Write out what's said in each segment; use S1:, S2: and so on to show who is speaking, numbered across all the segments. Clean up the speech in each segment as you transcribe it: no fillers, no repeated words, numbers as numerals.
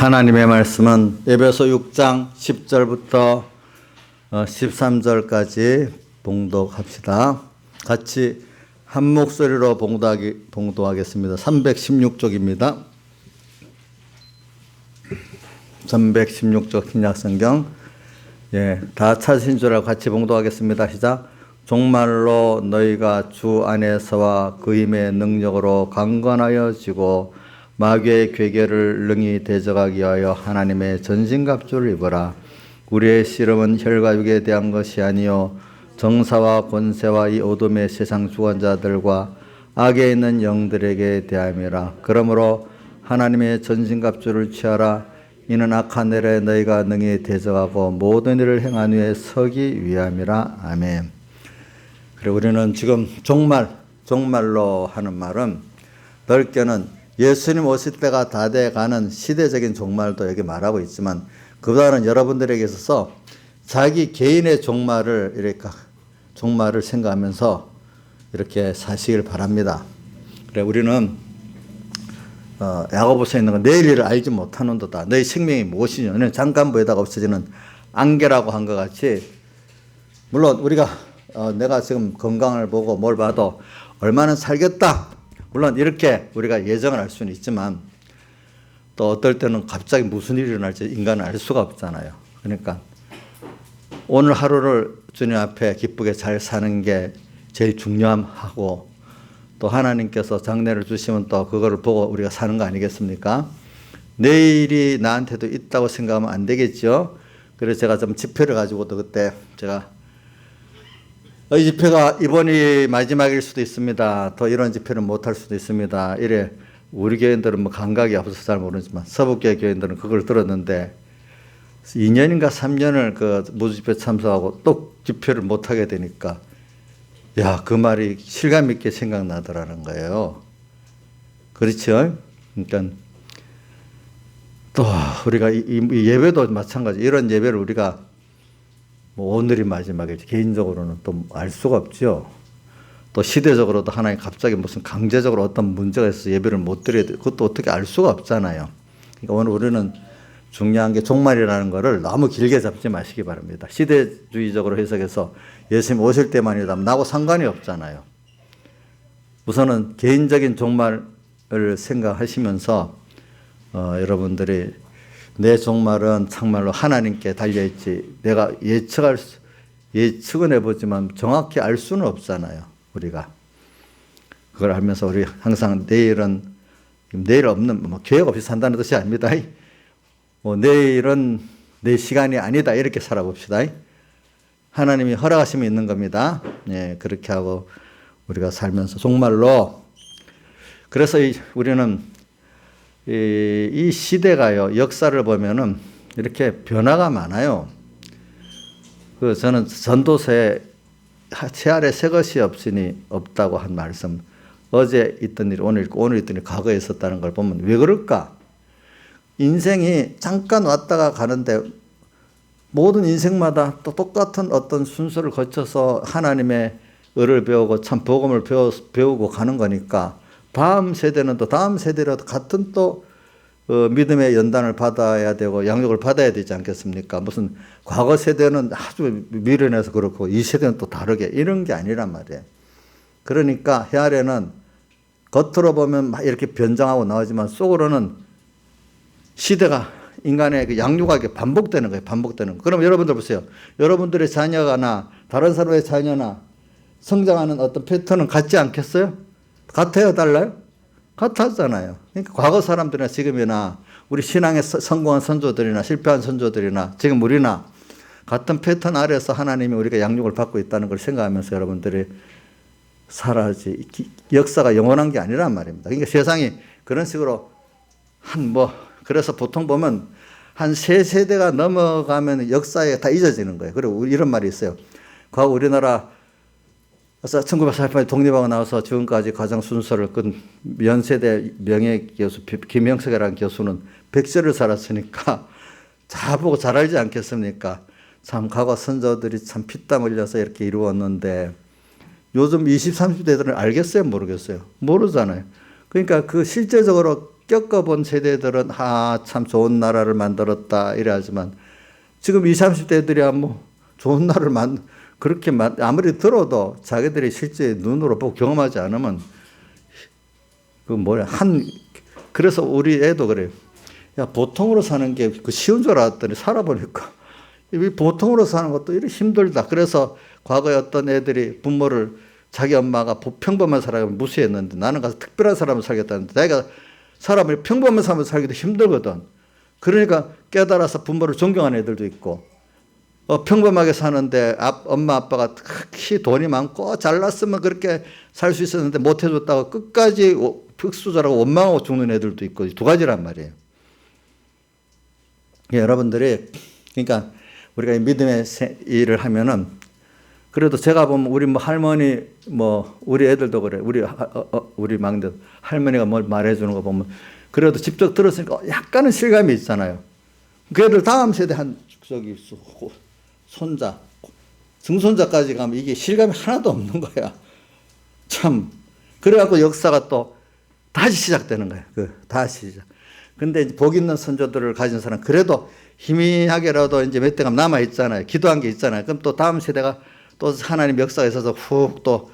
S1: 하나님의 말씀은 에베소 6장 10절부터 13절까지 봉독합시다. 같이 한 목소리로 봉독하겠습니다. 316쪽입니다. 316쪽 신약성경. 다 찾으신 줄 알고 같이 봉독하겠습니다. 시작. 종말로 너희가 주 안에서와 그 힘의 능력으로 강건하여지고 마귀의 괴계를 능히 대적하기 위하여 하나님의 전신갑주를 입어라. 우리의 씨름은 혈과 육에 대한 것이 아니요 정사와 권세와 이 어둠의 세상 주관자들과 악에 있는 영들에게 대함이라. 그러므로 하나님의 전신갑주를 취하라. 이는 악한 날에 너희가 능히 대적하고 모든 일을 행한 후에 서기 위함이라. 아멘. 그래, 우리는 지금 종말로 하는 말은 넓게는 예수님 오실 때가 다 돼가는 시대적인 종말도 여기 말하고 있지만, 그보다는 여러분들에게 있어서 자기 개인의 종말을 생각하면서 이렇게 사시길 바랍니다. 그래, 우리는 야고보서에 있는 건 내일 일을 알지 못하는도다. 너희 생명이 무엇이냐. 너는 잠깐 보이다가 없어지는 안개라고 한 것 같이, 물론 우리가 내가 지금 건강을 보고 뭘 봐도 얼마나 살겠다, 물론 이렇게 우리가 예정을 할 수는 있지만, 또 어떨 때는 갑자기 무슨 일이 일어날지 인간은 알 수가 없잖아요. 그러니까 오늘 하루를 주님 앞에 기쁘게 잘 사는 게 제일 중요하고, 또 하나님께서 장래를 주시면 또 그거를 보고 우리가 사는 거 아니겠습니까? 내일이 나한테도 있다고 생각하면 안 되겠죠. 그래서 제가 좀 지표를 가지고도 그때 제가 이 집회가 이번이 마지막일 수도 있습니다. 더 이런 집회는 못할 수도 있습니다. 이래 우리 교인들은 뭐 감각이 없어서 잘 모르지만 서북교회 교인들은 그걸 들었는데 2년인가 3년을 그 무주집회 참석하고 또 집회를 못하게 되니까, 야, 그 말이 실감 있게 생각나더라는 거예요. 그렇죠? 그러니까 또 우리가 이 예배도 마찬가지. 이런 예배를 우리가 뭐 오늘이 마지막이지 개인적으로는 또 알 수가 없죠. 또 시대적으로도 하나님 갑자기 무슨 강제적으로 어떤 문제가 있어서 예배를 못 드려야 돼. 그것도 어떻게 알 수가 없잖아요. 그러니까 오늘 우리는 중요한 게 종말이라는 거를 너무 길게 잡지 마시기 바랍니다. 시대주의적으로 해석해서 예수님 오실 때만이다 나하고 상관이 없잖아요. 우선은 개인적인 종말을 생각하시면서 여러분들이 내 종말은 정말로 하나님께 달려있지, 내가 예측은 해보지만 정확히 알 수는 없잖아요. 우리가 그걸 알면서 우리 항상 내일 없는 뭐 계획 없이 산다는 뜻이 아닙니다. 내일은 내 시간이 아니다 이렇게 살아봅시다. 하나님이 허락하심이 있는 겁니다. 그렇게 하고 우리가 살면서 종말로, 그래서 우리는 이 시대가요, 역사를 보면은 이렇게 변화가 많아요. 저는 전도서에 채 아래 새 것이 없다고 한 말씀, 어제 있던 일 오늘 있고 오늘 있던 일 과거에 있었다는 걸 보면 왜 그럴까? 인생이 잠깐 왔다가 가는데 모든 인생마다 또 똑같은 어떤 순서를 거쳐서 하나님의 의를 배우고 참 복음을 배우고 가는 거니까, 다음 세대는 또 다음 세대라도 같은 또 믿음의 연단을 받아야 되고 양육을 받아야 되지 않겠습니까? 무슨 과거 세대는 아주 미련해서 그렇고 이 세대는 또 다르게, 이런 게 아니란 말이에요. 그러니까 해 아래는 겉으로 보면 막 이렇게 변장하고 나오지만 속으로는 시대가 인간의 그 양육하게 반복되는 거예요. 반복되는 거. 그럼 여러분들 보세요. 여러분들의 자녀나 다른 사람의 자녀나 성장하는 어떤 패턴은 같지 않겠어요? 같아요? 달라요? 같았잖아요. 그러니까 과거 사람들이나 지금이나 우리 신앙에 성공한 선조들이나 실패한 선조들이나 지금 우리나 같은 패턴 아래서 하나님이 우리가 양육을 받고 있다는 걸 생각하면서 여러분들이 살아야지. 역사가 영원한 게 아니란 말입니다. 그러니까 세상이 그런 식으로 그래서 보통 보면 한 3세대가 넘어가면 역사에 다 잊어지는 거예요. 그리고 이런 말이 있어요. 과거 우리나라 1948년 독립하고 나와서 지금까지 가장 순서를 끈 연세대 명예교수 김형석이라는 교수는 100세를 살았으니까 잘 보고 잘 알지 않겠습니까? 참 과거 선조들이 참 피땀 흘려서 이렇게 이루었는데 요즘 20, 30대들은 알겠어요? 모르겠어요? 모르잖아요. 그러니까 그 실제적으로 겪어본 세대들은 참 좋은 나라를 만들었다 이래 하지만 지금 20, 30대들이야 뭐 좋은 나라를 그렇게 아무리 들어도 자기들이 실제 눈으로 보고 경험하지 않으면 그래서 우리 애도 그래요. 야, 보통으로 사는 게 쉬운 줄 알았더니 살아보니까 보통으로 사는 것도 이렇게 힘들다. 그래서 과거에 어떤 애들이 부모를 자기 엄마가 평범한 사람을 무시했는데 나는 가서 특별한 사람을 살겠다는데 내가 사람을 평범한 사람을 살기도 힘들거든. 그러니까 깨달아서 부모를 존경하는 애들도 있고 평범하게 사는데 엄마 아빠가 특히 돈이 많고 잘났으면 그렇게 살 수 있었는데 못 해줬다고 끝까지 흑수저라고 원망하고 죽는 애들도 있고 두 가지란 말이에요. 여러분들이 그러니까 우리가 믿음의 일을 하면은 그래도 제가 보면 우리 할머니 우리 애들도 그래 우리 막내 할머니가 뭘 말해주는 거 보면 그래도 직접 들었으니까 약간은 실감이 있잖아요. 그 애들 다음 세대 손자 증손자까지 가면 이게 실감이 하나도 없는 거야. 참 그래갖고 역사가 또 다시 시작되는 거야. 다시 시작. 근데 복 있는 선조들을 가진 사람 그래도 희미하게라도 이제 몇 대가 남아 있잖아요. 기도한 게 있잖아요. 그럼 또 다음 세대가 또 하나님 역사에 있어서 훅 또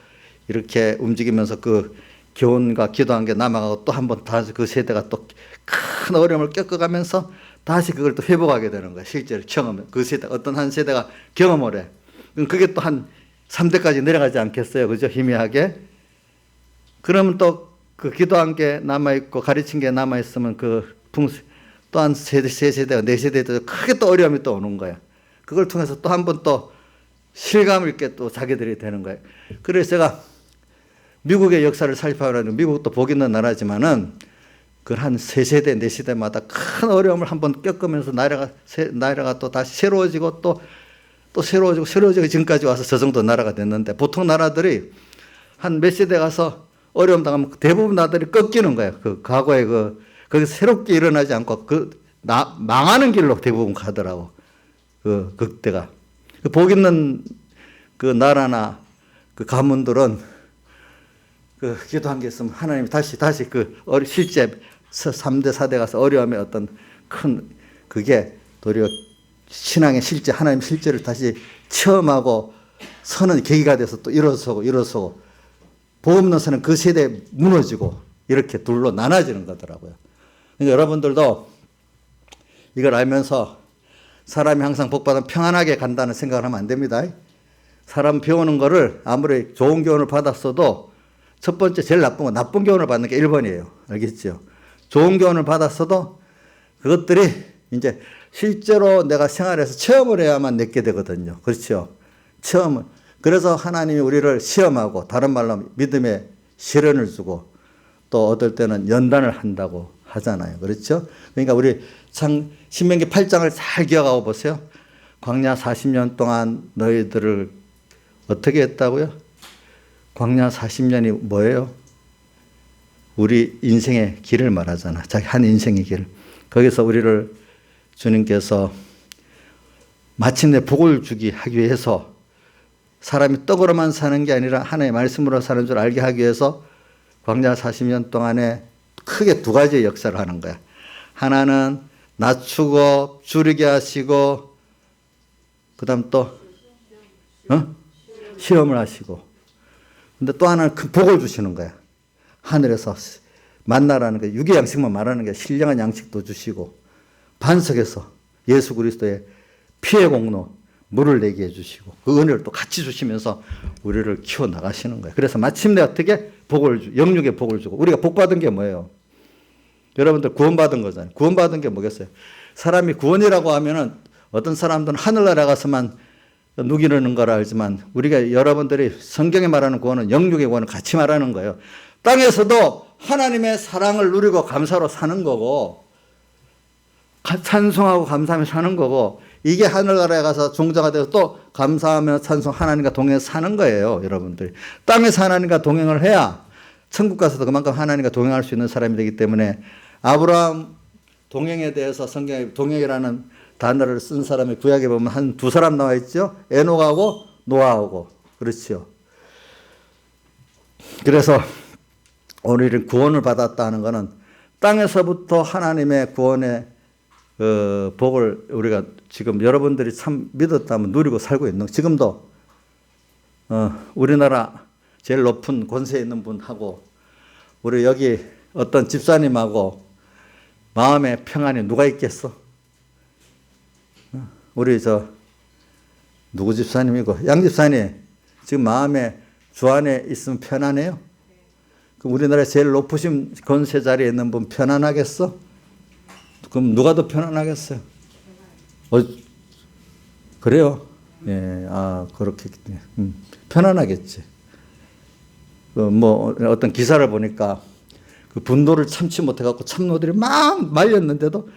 S1: 이렇게 움직이면서 그 교훈과 기도한 게 남아가고 또 한 번 다시 그 세대가 또 큰 어려움을 겪어가면서 다시 그걸 또 회복하게 되는 거야. 실제로 그 세대 어떤 한 세대가 경험을 해. 그게 또 한 3대까지 내려가지 않겠어요. 그죠? 희미하게. 그러면 또 그 기도한 게 남아있고 가르친 게 남아있으면 또 한 세 세대가 네 세대도 크게 또 어려움이 또 오는 거야. 그걸 통해서 또 한 번 또 실감을 있게 또 자기들이 되는 거예요. 그래서 제가 미국의 역사를 살펴보면 미국도 복 있는 나라지만은 그 한 세 세대, 네 세대마다 큰 어려움을 한번 겪으면서 나라가 또 다시 새로워지고 또 새로워지고 지금까지 와서 저 정도 나라가 됐는데 보통 나라들이 한 몇 세대 가서 어려움 당하면 대부분 나라들이 꺾이는 거예요. 그 과거에 거기서 새롭게 일어나지 않고 망하는 길로 대부분 가더라고. 그때가. 복 있는 그 나라나 그 가문들은 기도한 게 있으면 하나님이 다시 실제 3대, 4대 가서 어려움의 어떤 그게 도리어 신앙의 실제, 하나님 실제를 다시 체험하고 서는 계기가 돼서 또 일어서고 복 없는 사는 그 세대에 무너지고 이렇게 둘로 나눠지는 거더라고요. 그러니까 여러분들도 이걸 알면서 사람이 항상 복받으면 평안하게 간다는 생각을 하면 안 됩니다. 사람 배우는 거를 아무리 좋은 교훈을 받았어도 첫 번째 제일 나쁜 교훈을 받는 게 1번이에요. 알겠죠? 좋은 교훈을 받았어도 그것들이 이제 실제로 내가 생활에서 체험을 해야만 내게 되거든요. 그렇죠? 체험을. 그래서 하나님이 우리를 시험하고 다른 말로 믿음의 시련을 주고 또 어떨 때는 연단을 한다고 하잖아요. 그렇죠? 그러니까 우리 신명기 8장을 잘 기억하고 보세요. 광야 40년 동안 너희들을 어떻게 했다고요? 광야 40년이 뭐예요? 우리 인생의 길을 말하잖아. 자기 한 인생의 길. 거기서 우리를 주님께서 마침내 복을 주기 하기 위해서 사람이 떡으로만 사는 게 아니라 하나님의 말씀으로 사는 줄 알게 하기 위해서 광야 40년 동안에 크게 두 가지의 역사를 하는 거야. 하나는 낮추고 줄이게 하시고 그 다음 또 시험을 하시고 근데 또 하나는 큰 복을 주시는 거야. 하늘에서 만나라는 게 육의 양식만 말하는 게 신령한 양식도 주시고 반석에서 예수 그리스도의 피의 공로 물을 내게 해주시고 그 은혜를 또 같이 주시면서 우리를 키워나가시는 거예요. 그래서 마침내 어떻게 영육의 복을 주고 우리가 복 받은 게 뭐예요? 여러분들 구원받은 거잖아요. 구원받은 게 뭐겠어요? 사람이 구원이라고 하면은 어떤 사람들은 하늘나라 가서만 누기는 걸 알지만 우리가 여러분들이 성경에 말하는 구원은 영육의 구원을 같이 말하는 거예요. 땅에서도 하나님의 사랑을 누리고 감사로 사는 거고 찬송하고 감사하며 사는 거고 이게 하늘나라에 가서 종자가 되어서 또 감사하며 찬송 하나님과 동행해서 사는 거예요. 여러분들이 땅에서 하나님과 동행을 해야 천국 가서도 그만큼 하나님과 동행할 수 있는 사람이 되기 때문에 아브라함 동행에 대해서 성경에 동행이라는 단어를 쓴 사람이 구약에 보면 한 두 사람 나와 있죠. 에녹하고 노아하고. 그렇죠. 그래서 오늘은 구원을 받았다는 것은 땅에서부터 하나님의 구원의 복을 우리가 지금 여러분들이 참 믿었다면 누리고 살고 있는, 지금도 우리나라 제일 높은 권세에 있는 분하고 우리 여기 어떤 집사님하고 마음의 평안이 누가 있겠어? 우리 누구 집사님이고 양 집사님 지금 마음에 주 안에 있으면 편안해요? 그럼 우리나라 제일 높으신 권세 자리에 있는 분 편안하겠어? 그럼 누가 더 편안하겠어요? 그래요? 예, 그렇게 편안하겠지. 어떤 기사를 보니까 그 분노를 참지 못해갖고 참노들이 막 말렸는데도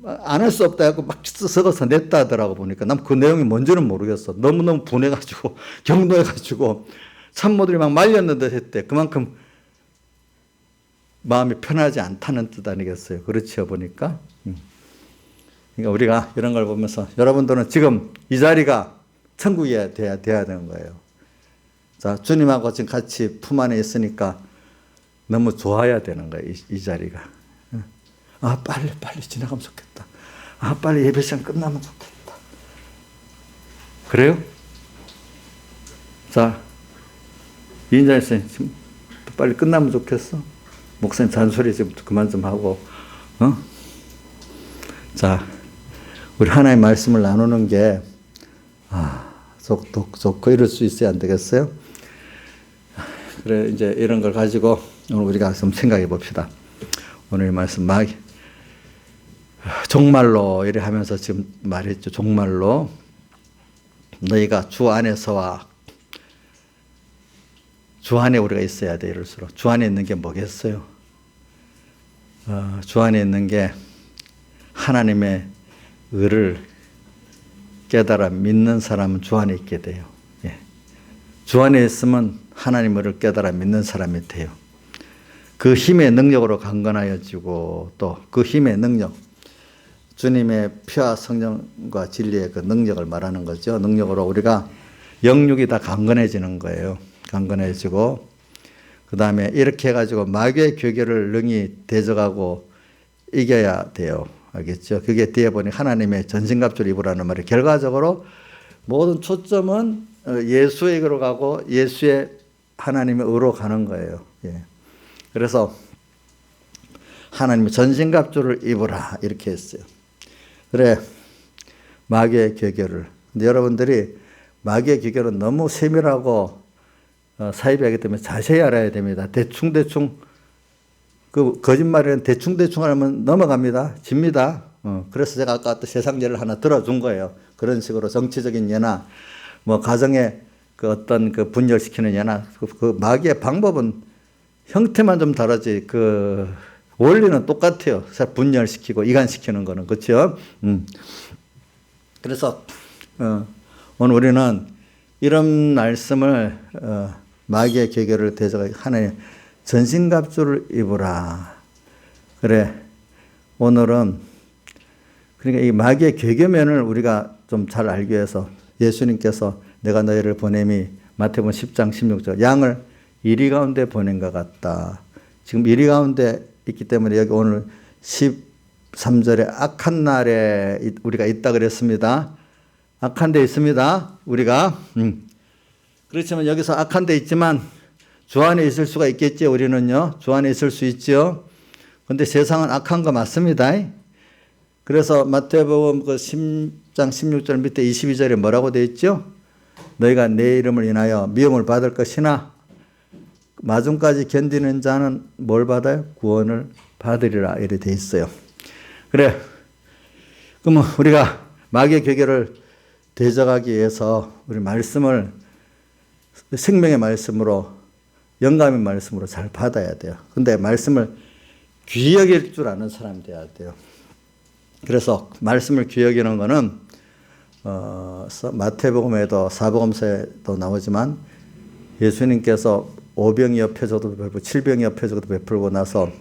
S1: 안 할 수 없다 해갖고 막 썩어서 냈다 하더라고. 보니까 난 그 내용이 뭔지는 모르겠어. 너무너무 분해가지고 경노해가지고 참모들이 막 말렸는데 했대. 그만큼 마음이 편하지 않다는 뜻 아니겠어요? 그렇지요, 보니까. 그러니까 우리가 이런 걸 보면서 여러분들은 지금 이 자리가 천국이 돼야 되는 거예요. 자, 주님하고 지금 같이 품 안에 있으니까 너무 좋아야 되는 거예요, 이 자리가. 빨리 지나가면 좋겠다. 빨리 예배 시간 끝나면 좋겠다. 그래요? 자, 이인자 선생님, 지금 빨리 끝나면 좋겠어? 목사님 잔소리 좀 그만 좀 하고, 자, 우리 하나님의 말씀을 나누는 게, 좋고 이럴 수 있어야 안 되겠어요? 그래, 이제 이런 걸 가지고 오늘 우리가 좀 생각해 봅시다. 오늘 말씀 종말로 이래 하면서 지금 말했죠. 종말로 너희가 주 안에서와 주 안에 우리가 있어야 돼. 이럴수록 주 안에 있는 게 뭐겠어요? 주 안에 있는 게 하나님의 의를 깨달아 믿는 사람은 주 안에 있게 돼요. 예. 주 안에 있으면 하나님의 의를 깨달아 믿는 사람이 돼요. 그 힘의 능력으로 강건하여지고 또 그 힘의 능력, 주님의 피와 성령과 진리의 그 능력을 말하는 거죠. 능력으로 우리가 영육이 다 강건해지는 거예요. 강건해지고 그 다음에 이렇게 해가지고 마귀의 괴계를 능히 대적하고 이겨야 돼요. 알겠죠? 그게 뒤에 보니 하나님의 전신갑주를 입으라는 말이 결과적으로 모든 초점은 예수에게로 가고 예수의 하나님의 의로 가는 거예요. 예. 그래서 하나님의 전신갑주를 입으라 이렇게 했어요. 그래, 마귀의 괴계를. 근데 여러분들이 마귀의 괴계는 너무 세밀하고 사이비하기 때문에 자세히 알아야 됩니다. 대충 그 거짓말은 대충 하면 넘어갑니다. 집니다. 그래서 제가 아까 또 세상 예를 하나 들어준 거예요. 그런 식으로 정치적인 예나 가정에 그 어떤 그 분열시키는 예나 그 마귀의 방법은 형태만 좀 다르지 그 원리는 똑같아요. 분열시키고 이간시키는 거는. 그렇죠? 그래서 오늘 우리는 이런 말씀을 마귀의 괴계를 대적하여 하나님 전신갑주를 입으라. 그래, 오늘은 그러니까 이 마귀의 괴계면을 우리가 좀 잘 알기 위해서 예수님께서 내가 너희를 보냄이 마태복음 10장 16절 양을 이리 가운데 보낸 것 같다. 지금 이리 가운데 있기 때문에 여기 오늘 13절에 악한 날에 우리가 있다 그랬습니다. 악한 데 있습니다. 우리가. 그렇지만 여기서 악한 데 있지만 주 안에 있을 수가 있겠죠. 우리는요. 주 안에 있을 수 있죠. 그런데 세상은 악한 거 맞습니다. 그래서 마태복음 그 10장 16절 밑에 22절에 뭐라고 되어 있죠? 너희가 내 이름을 인하여 미움을 받을 것이나 마중까지 견디는 자는 뭘 받아요? 구원을 받으리라 이렇게 돼 있어요. 그래. 그러면 우리가 마귀의 괴계를 대적하기 위해서 우리 말씀을 생명의 말씀으로 영감의 말씀으로 잘 받아야 돼요. 근데 말씀을 귀히 여길 줄 아는 사람이 돼야 돼요. 그래서 말씀을 귀히 여기는 거는 마태복음에도 사복음서에도 나오지만 예수님께서 5병이어 표적도 베풀고 7병이어 표적도 베풀고 나서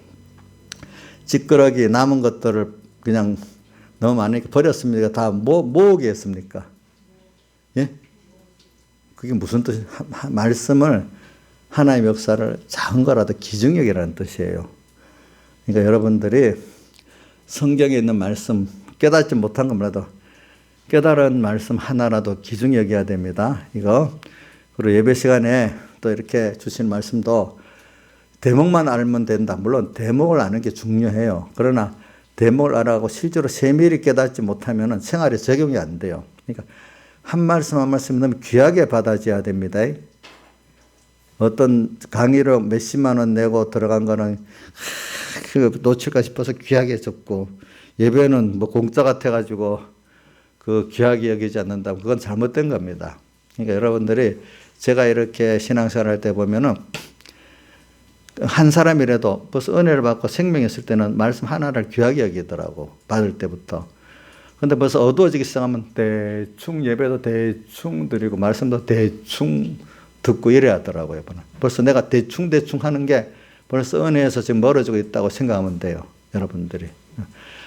S1: 찌끄러기 남은 것들을 그냥 너무 많으니까 버렸습니까? 다 모으게 했습니까? 예? 그게 무슨 뜻이에요? 말씀을 하나님의 역사를 작은 거라도 기중력이라는 뜻이에요. 그러니까 여러분들이 성경에 있는 말씀 깨닫지 못한 것이라도 깨달은 말씀 하나라도 귀중히 여겨야 됩니다. 이거. 그리고 예배 시간에 또 이렇게 주신 말씀도 대목만 알면 된다. 물론 대목을 아는 게 중요해요. 그러나 대목을 알아가고 실제로 세밀히 깨닫지 못하면 생활에 적용이 안 돼요. 그러니까 한 말씀 한 말씀 너무 귀하게 받아줘야 됩니다. 어떤 강의로 몇십만 원 내고 들어간 거는 그 놓칠까 싶어서 귀하게 적고 예배는 뭐 공짜 같아가지고 그 귀하게 여기지 않는다. 그건 잘못된 겁니다. 그러니까 여러분들이 제가 이렇게 신앙생활 할 때 보면은 한 사람이라도 벌써 은혜를 받고 생명이 있을 때는 말씀 하나를 귀하게 여기더라고. 받을 때부터. 근데 벌써 어두워지기 시작하면 대충 예배도 대충 드리고 말씀도 대충 듣고 이래야 하더라고요. 벌써 내가 대충 하는 게 벌써 은혜에서 지금 멀어지고 있다고 생각하면 돼요. 여러분들이.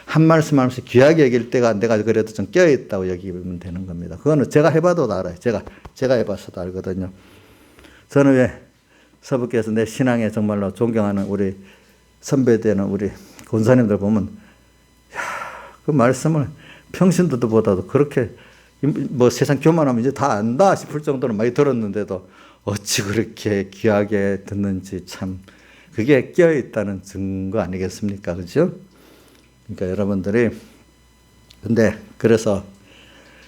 S1: 한 말씀 한 말씀 귀하게 여길 때가 내가 그래도 좀 껴있다고 여기면 되는 겁니다. 그거는 제가 해봐도 알아요. 제가 해봐서도 알거든요. 저는 왜 서부께서 내 신앙에 정말로 존경하는 우리 선배되는 우리 권사님들 보면 그 말씀을 평신도들보다도 그렇게 뭐 세상 교만하면 이제 다 안다 싶을 정도로 많이 들었는데도 어찌 그렇게 귀하게 듣는지 참 그게 껴있다는 증거 아니겠습니까? 그죠? 그러니까 여러분들이 근데 그래서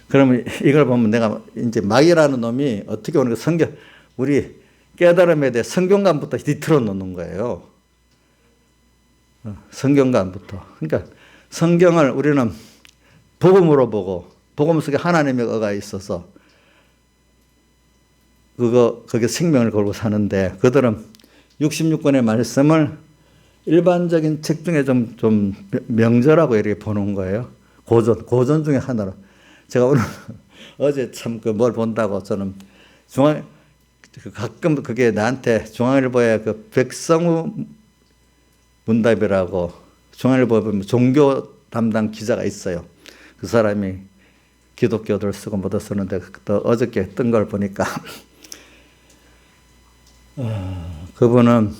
S1: 그러면 이걸 보면 내가 이제 마귀라는 놈이 어떻게 오는 거 성경 우리 깨달음에 대해 성경관부터 뒤틀어 놓는 거예요. 성경관부터. 그러니까 성경을 우리는 복음으로 보고 복음 속에 하나님의 어가 있어서 거기에 생명을 걸고 사는데 그들은 66권의 말씀을 일반적인 책 중에 좀 명저라고 이렇게 보는 거예요. 고전 중에 하나로. 제가 오늘 어제 참 그 뭘 본다고 저는 가끔 그게 나한테 중앙일보에 그 백성우 문답이라고 중앙일보에 보면 종교 담당 기자가 있어요. 그 사람이 기독교들 쓰고 뭐도 쓰는데 또 어저께 뜬 걸 보니까 그분은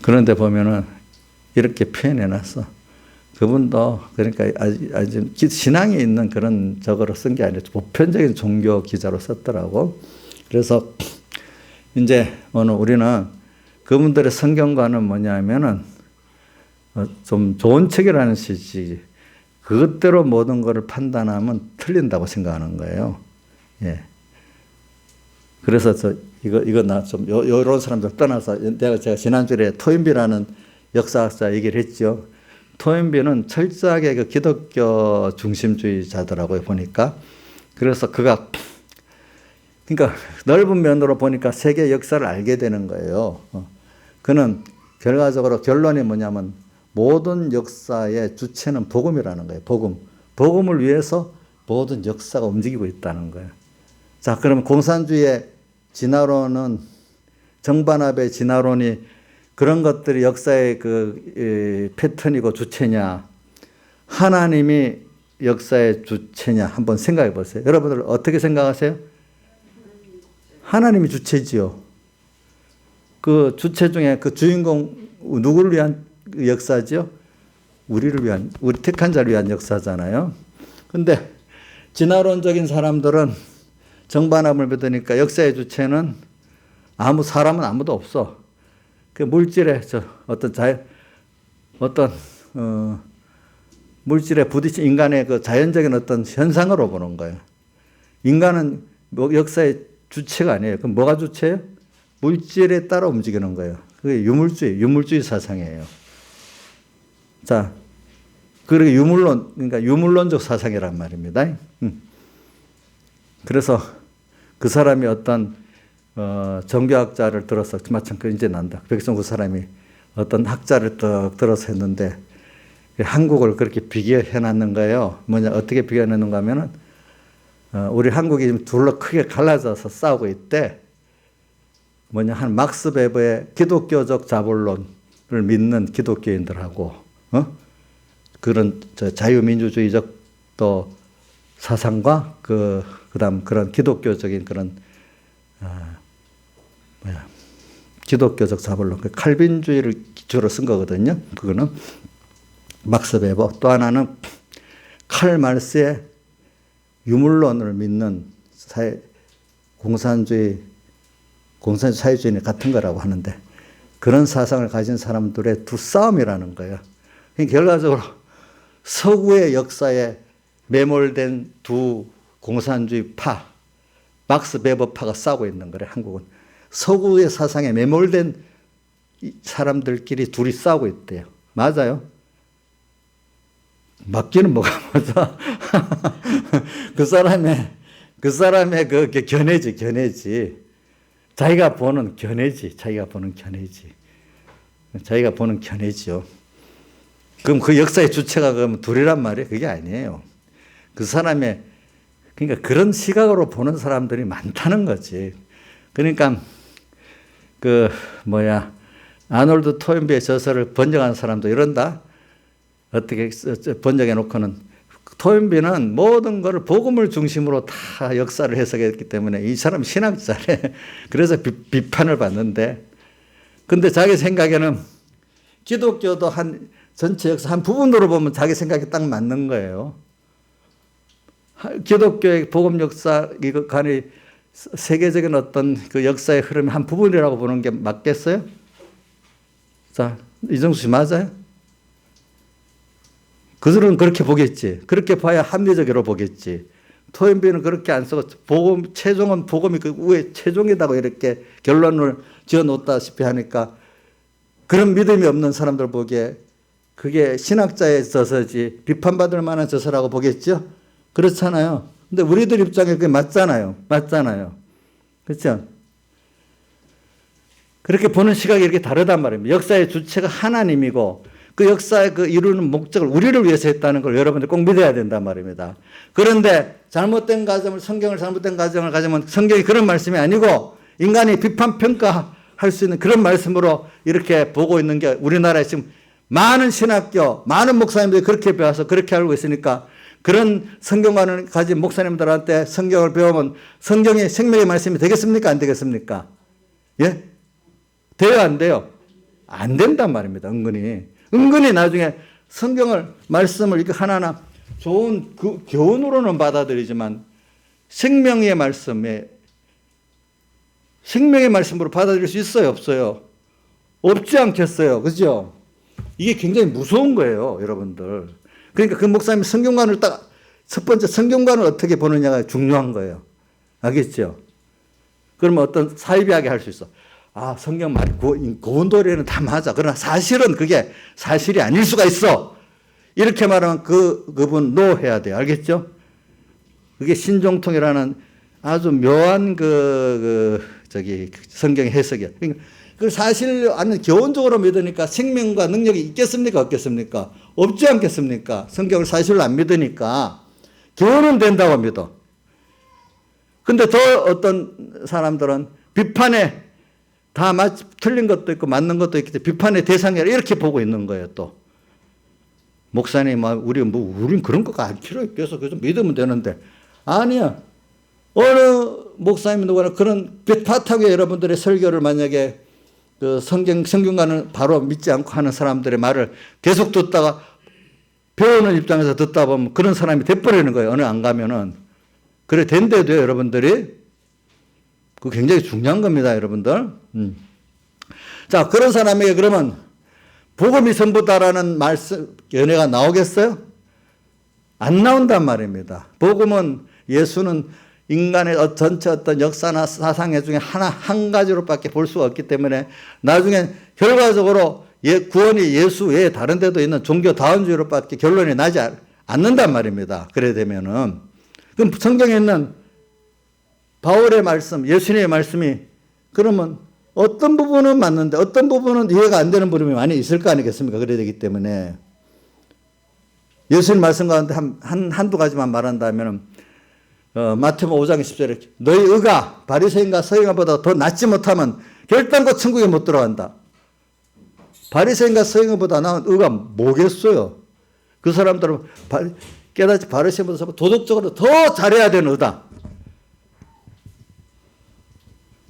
S1: 그런데 보면은 이렇게 표현해놨어. 그분도 그러니까 아주 신앙이 있는 그런 저거로 쓴 게 아니라 보편적인 종교 기자로 썼더라고. 그래서 이제 오늘 우리는 그분들의 성경관은 뭐냐면은 좀 좋은 책이라는 뜻이지 그것대로 모든 것을 판단하면 틀린다고 생각하는 거예요. 예. 그래서 이거 나 좀 요런 사람들 떠나서 제가 지난주에 토인비라는 역사학자 얘기를 했죠. 토인비는 철저하게 그 기독교 중심주의자더라고요, 보니까. 그래서 그러니까 넓은 면으로 보니까 세계 역사를 알게 되는 거예요. 그는 결과적으로 결론이 뭐냐면 모든 역사의 주체는 복음이라는 거예요. 복음을 위해서 모든 역사가 움직이고 있다는 거예요. 자, 그러면 공산주의의 진화론은 정반합의 진화론이 그런 것들이 역사의 패턴이고 주체냐, 하나님이 역사의 주체냐 한번 생각해 보세요. 여러분들 어떻게 생각하세요? 하나님이 주체지요. 그 주체 중에 그 주인공 누구를 위한 역사지요? 우리를 위한, 우리 택한 자를 위한 역사잖아요. 근데 진화론적인 사람들은 정반합을 믿으니까 역사의 주체는 사람은 아무도 없어. 그 물질에 물질에 부딪힌 인간의 그 자연적인 어떤 현상으로 보는 거예요. 인간은 역사의 주체가 아니에요. 그럼 뭐가 주체예요? 물질에 따라 움직이는 거예요. 그게 유물주의 사상이에요. 자, 그리고 그러니까 유물론적 사상이란 말입니다. 그래서 그 사람이 어떤 정교학자를 들어서 마침 이제 난다. 백성구 사람이 어떤 학자를 들어서 했는데 한국을 그렇게 비교해 놨는 거예요. 어떻게 비교해 놨는가 하면은 우리 한국이 지금 둘로 크게 갈라져서 싸우고 있대. 한 막스 베버의 기독교적 자본론을 믿는 기독교인들하고 그런 자유민주주의적 또 사상과 그다음 그런 기독교적인 그런 기독교적 자본론, 그 칼빈주의를 기초로 쓴 거거든요. 그거는 막스 베버. 또 하나는 칼 말스의 유물론을 믿는 공산주의 사회주의는 같은 거라고 하는데, 그런 사상을 가진 사람들의 두 싸움이라는 거예요. 결과적으로 서구의 역사에 매몰된 두 공산주의 파, 막스 베버파가 싸우고 있는 거래. 한국은 서구의 사상에 매몰된 사람들끼리 둘이 싸우고 있대요. 맞아요? 맞기는 뭐가 맞아? 그 사람의 그 견해지. 자기가 보는 견해지요. 그럼 그 역사의 주체가 그러면 둘이란 말이에요? 그게 아니에요. 그 사람의, 그러니까 그런 시각으로 보는 사람들이 많다는 거지. 그러니까 아놀드 토인비의 저서를 번역한 사람도 이런다. 어떻게 번역해 놓고는, 토인비는 모든 것을 복음을 중심으로 다 역사를 해석했기 때문에 이 사람 신학자래. 그래서 비판을 받는데, 근데 자기 생각에는 기독교도 전체 역사 한 부분으로 보면 자기 생각이 딱 맞는 거예요. 기독교의 복음 역사 간이 세계적인 어떤 그 역사의 흐름의 한 부분이라고 보는 게 맞겠어요? 자, 이정수 씨 맞아요? 그들은 그렇게 보겠지. 그렇게 봐야 합리적으로 보겠지. 토인비는 그렇게 안 쓰고 최종은 복음이 그 위에 최종이라고 이렇게 결론을 지어 놓다시피 하니까, 그런 믿음이 없는 사람들 보기에 그게 신학자의 저서지 비판받을 만한 저서라고 보겠죠? 그렇잖아요. 근데 우리들 입장에 그게 맞잖아요. 그렇죠? 그렇게 보는 시각이 이렇게 다르단 말입니다. 역사의 주체가 하나님이고, 그 역사의 그 이루는 목적을 우리를 위해서 했다는 걸 여러분들 꼭 믿어야 된단 말입니다. 그런데 성경을 잘못된 가정을 가지면 성경이 그런 말씀이 아니고 인간이 비판 평가할 수 있는 그런 말씀으로 이렇게 보고 있는 게, 우리나라에 지금 많은 신학교, 많은 목사님들이 그렇게 배워서 그렇게 알고 있으니까, 그런 성경관을 가진 목사님들한테 성경을 배우면 성경이 생명의 말씀이 되겠습니까? 안 되겠습니까? 예? 돼요? 안 돼요? 안 된단 말입니다. 은근히 나중에 말씀을 이렇게 하나하나 좋은 그 교훈으로는 받아들이지만 생명의 말씀으로 받아들일 수 있어요? 없어요? 없지 않겠어요? 그죠? 이게 굉장히 무서운 거예요, 여러분들. 그러니까 그 목사님이 성경관을 첫 번째 성경관을 어떻게 보느냐가 중요한 거예요. 알겠죠? 그러면 어떤 사이비하게 할 수 있어. 성경 말, 고운도리는 다 맞아. 그러나 사실은 그게 사실이 아닐 수가 있어. 이렇게 말하면 그분 노해야 돼요. 알겠죠? 그게 신종통이라는 아주 묘한 성경 해석이야. 그러니까 그 사실 아니 교훈적으로 믿으니까 생명과 능력이 있겠습니까? 없겠습니까? 없지 않겠습니까? 성경을 사실로 안 믿으니까 교훈은 된다고 믿어. 근데 더 어떤 사람들은 비판에 다 틀린 것도 있고 맞는 것도 있기 때문에 비판의 대상이라 이렇게 보고 있는 거예요. 또 목사님, 우린 그런 거 안 필요 없겠어. 그래서 믿으면 되는데, 아니야. 어느 목사님 누구나 그런 탓하게 여러분들의 설교를 만약에 그 성경과는 바로 믿지 않고 하는 사람들의 말을 계속 듣다가 배우는 입장에서 듣다 보면 그런 사람이 돼버리는 거예요. 어느 안 가면은. 그래 된대도요, 여러분들이. 그거 굉장히 중요한 겁니다, 여러분들. 자, 그런 사람에게 그러면 복음이 전부다라는 말씀, 연애가 나오겠어요? 안 나온단 말입니다. 복음은, 예수는 인간의 전체 어떤 역사나 사상의 중에 한 가지로밖에 볼 수가 없기 때문에 나중에 결과적으로 구원이 예수 외에 다른 데도 있는 종교다원주의로밖에 결론이 나지 않는단 말입니다. 그래 되면은. 그럼 성경에 있는 바울의 말씀, 예수님의 말씀이 그러면 어떤 부분은 맞는데 어떤 부분은 이해가 안 되는 부분이 많이 있을 거 아니겠습니까? 그래야 되기 때문에 예수님 말씀 가운데 한두 가지만 말한다면 마태복음 5장 10절에 너희 의가 바리새인과 서기관보다 더 낫지 못하면 결단코 천국에 못 들어간다. 바리새인과 서기관보다 나은 의가 뭐겠어요? 그 사람들은 깨닫지 바리새인보다 도덕적으로 더 잘해야 되는 의다.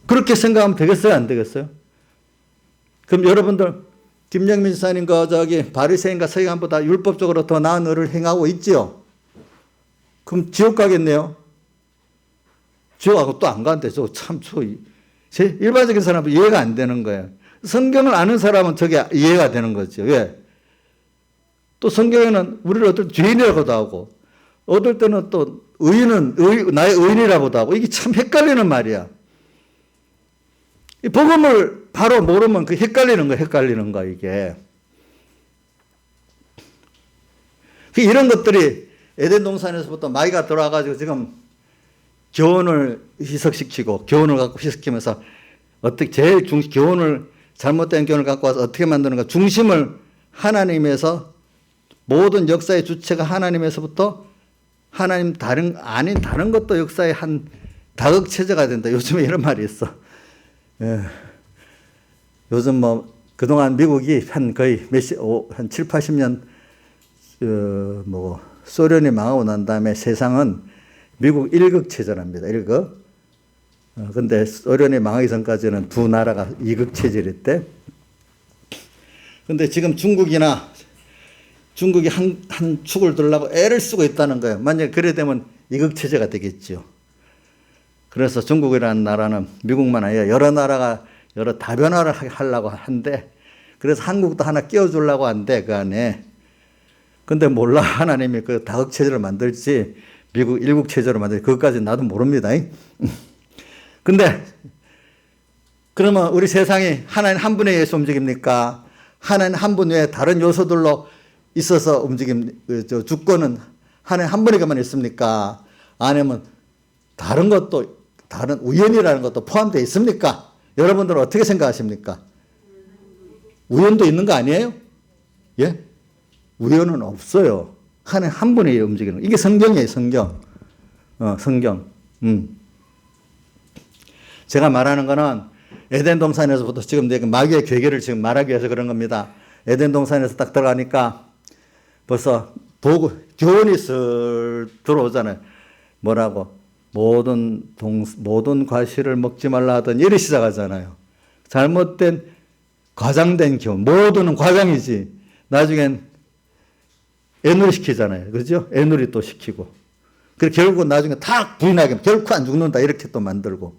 S1: 그렇게 생각하면 되겠어요? 안 되겠어요? 그럼 여러분들 김영민 지사님 바리새인과 서기관보다 율법적으로 더 나은 의를 행하고 있지요. 그럼 지옥 가겠네요. 지옥하고 또 안 가는데 일반적인 사람은 이해가 안 되는 거예요. 성경을 아는 사람은 저게 이해가 되는 거죠. 왜? 또 성경에는 우리를 어떨 때 죄인이라고도 하고 어떨 때는 또 나의 의인이라고도 하고 이게 참 헷갈리는 말이야. 이 복음을 바로 모르면 그 헷갈리는 거 이게. 이런 것들이 에덴 동산에서부터 마귀가 들어와가지고 지금 교훈을 희석시키고 교훈을 갖고 희석시키면서 어떻게 교훈을 잘못된 교훈을 갖고 와서 어떻게 만드는가 중심을 하나님에서 모든 역사의 주체가 하나님에서부터 하나님 다른 것도 역사의 한 다극체제가 된다. 요즘에 이런 말이 있어. 예. 요즘 그동안 미국이 거의 한 7, 80년 소련이 망하고 난 다음에 세상은 미국 1극 체제랍니다. 1극. 근데 소련이 망하기 전까지는 두 나라가 2극 체제랬대. 근데 지금 중국이 한 축을 들려고 애를 쓰고 있다는 거예요. 만약에 그래 되면 2극 체제가 되겠죠. 그래서 중국이라는 나라는 미국만 아니라 여러 나라가 여러 다변화를 하려고 한대. 그래서 한국도 하나 끼워주려고 한대, 그 안에. 근데 몰라. 하나님이 그 다극 체제를 만들지 미국 일국 체제로 만들지 그것까지 나도 모릅니다. 근데 그러면 우리 세상이 하나님 한 분에 의해서 움직입니까? 하나님 한 분 외에 다른 요소들로 있어서 주권은 하나님 한 분에게만 있습니까? 아니면 다른 우연이라는 것도 포함되어 있습니까? 여러분들은 어떻게 생각하십니까? 우연도 있는 거 아니에요? 예? 우연은 없어요. 하나님 한 분이 움직이는 거. 이게 성경이에요, 성경. 성경. 제가 말하는 거는 에덴 동산에서부터 지금 내가 마귀의 괴계를 지금 말하기 위해서 그런 겁니다. 에덴 동산에서 딱 들어가니까 벌써 교훈이 슬 들어오잖아요. 뭐라고? 모든 과실을 먹지 말라 하던 일이 시작하잖아요. 잘못된 과장된 교훈. 모두는 과장이지. 나중엔 애누리 시키잖아요. 그렇죠? 애누리 또 시키고. 그리고 결국 나중에 다 부인하게 결코 안 죽는다. 이렇게 또 만들고.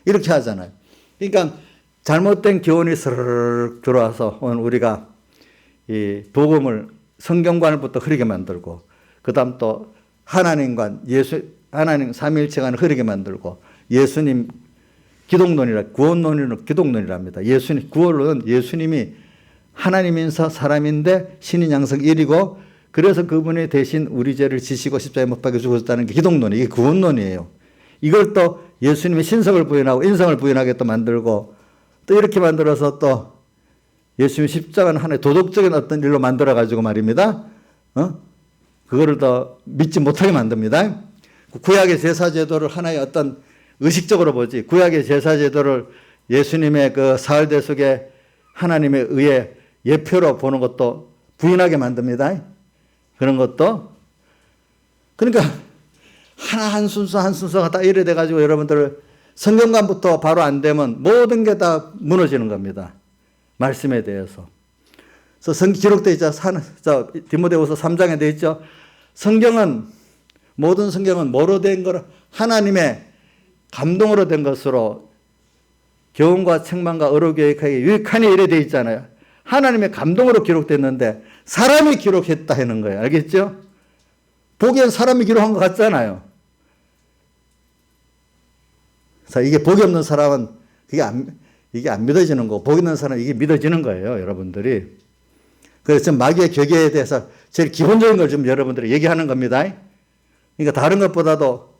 S1: 이렇게 하잖아요. 그러니까 잘못된 교훈이 스르륵 들어와서 오늘 우리가 이 복음을 성경관부터 흐리게 만들고 그 다음 또 하나님 삼위일체관을 흐리게 만들고 예수님 구원론이는 기독론이랍니다. 구원론은 예수님이 하나님인사 사람인데 신인 양성 1이고 그래서 그분이 대신 우리 죄를 지시고 십자가에 못 박혀 죽으셨다는 게 기독론이에요. 이게 구원론이에요. 이걸 또 예수님의 신성을 부인하고 인성을 부인하게 또 만들고 또 이렇게 만들어서 또 예수님 십자가는 하나의 도덕적인 어떤 일로 만들어가지고 말입니다. 그거를 더 믿지 못하게 만듭니다. 구약의 제사제도를 하나의 어떤 의식적으로 보지 구약의 제사제도를 예수님의 그 사흘대속에 하나님에 의해 예표로 보는 것도 부인하게 만듭니다. 그런 것도. 그러니까 한 순서가 다 이래 돼가지고 여러분들 성경관부터 바로 안 되면 모든 게 다 무너지는 겁니다. 말씀에 대해서. 그래서 기록되어 있죠. 디모데후서 3장에 되어 있죠. 모든 성경은 뭐로 된 거로 하나님의 감동으로 된 것으로 교훈과 책망과 어로교육하기 유익하니 이래 되어 있잖아요. 하나님의 감동으로 기록됐는데 사람이 기록했다 하는 거예요. 알겠죠? 보기엔 사람이 기록한 것 같잖아요. 이게 복이 없는 사람은 이게 안 믿어지는 거고 복이 있는 사람은 이게 믿어지는 거예요. 여러분들이. 그래서 마귀의 괴계에 대해서 제일 기본적인 걸 좀 여러분들이 얘기하는 겁니다. 그러니까 다른 것보다도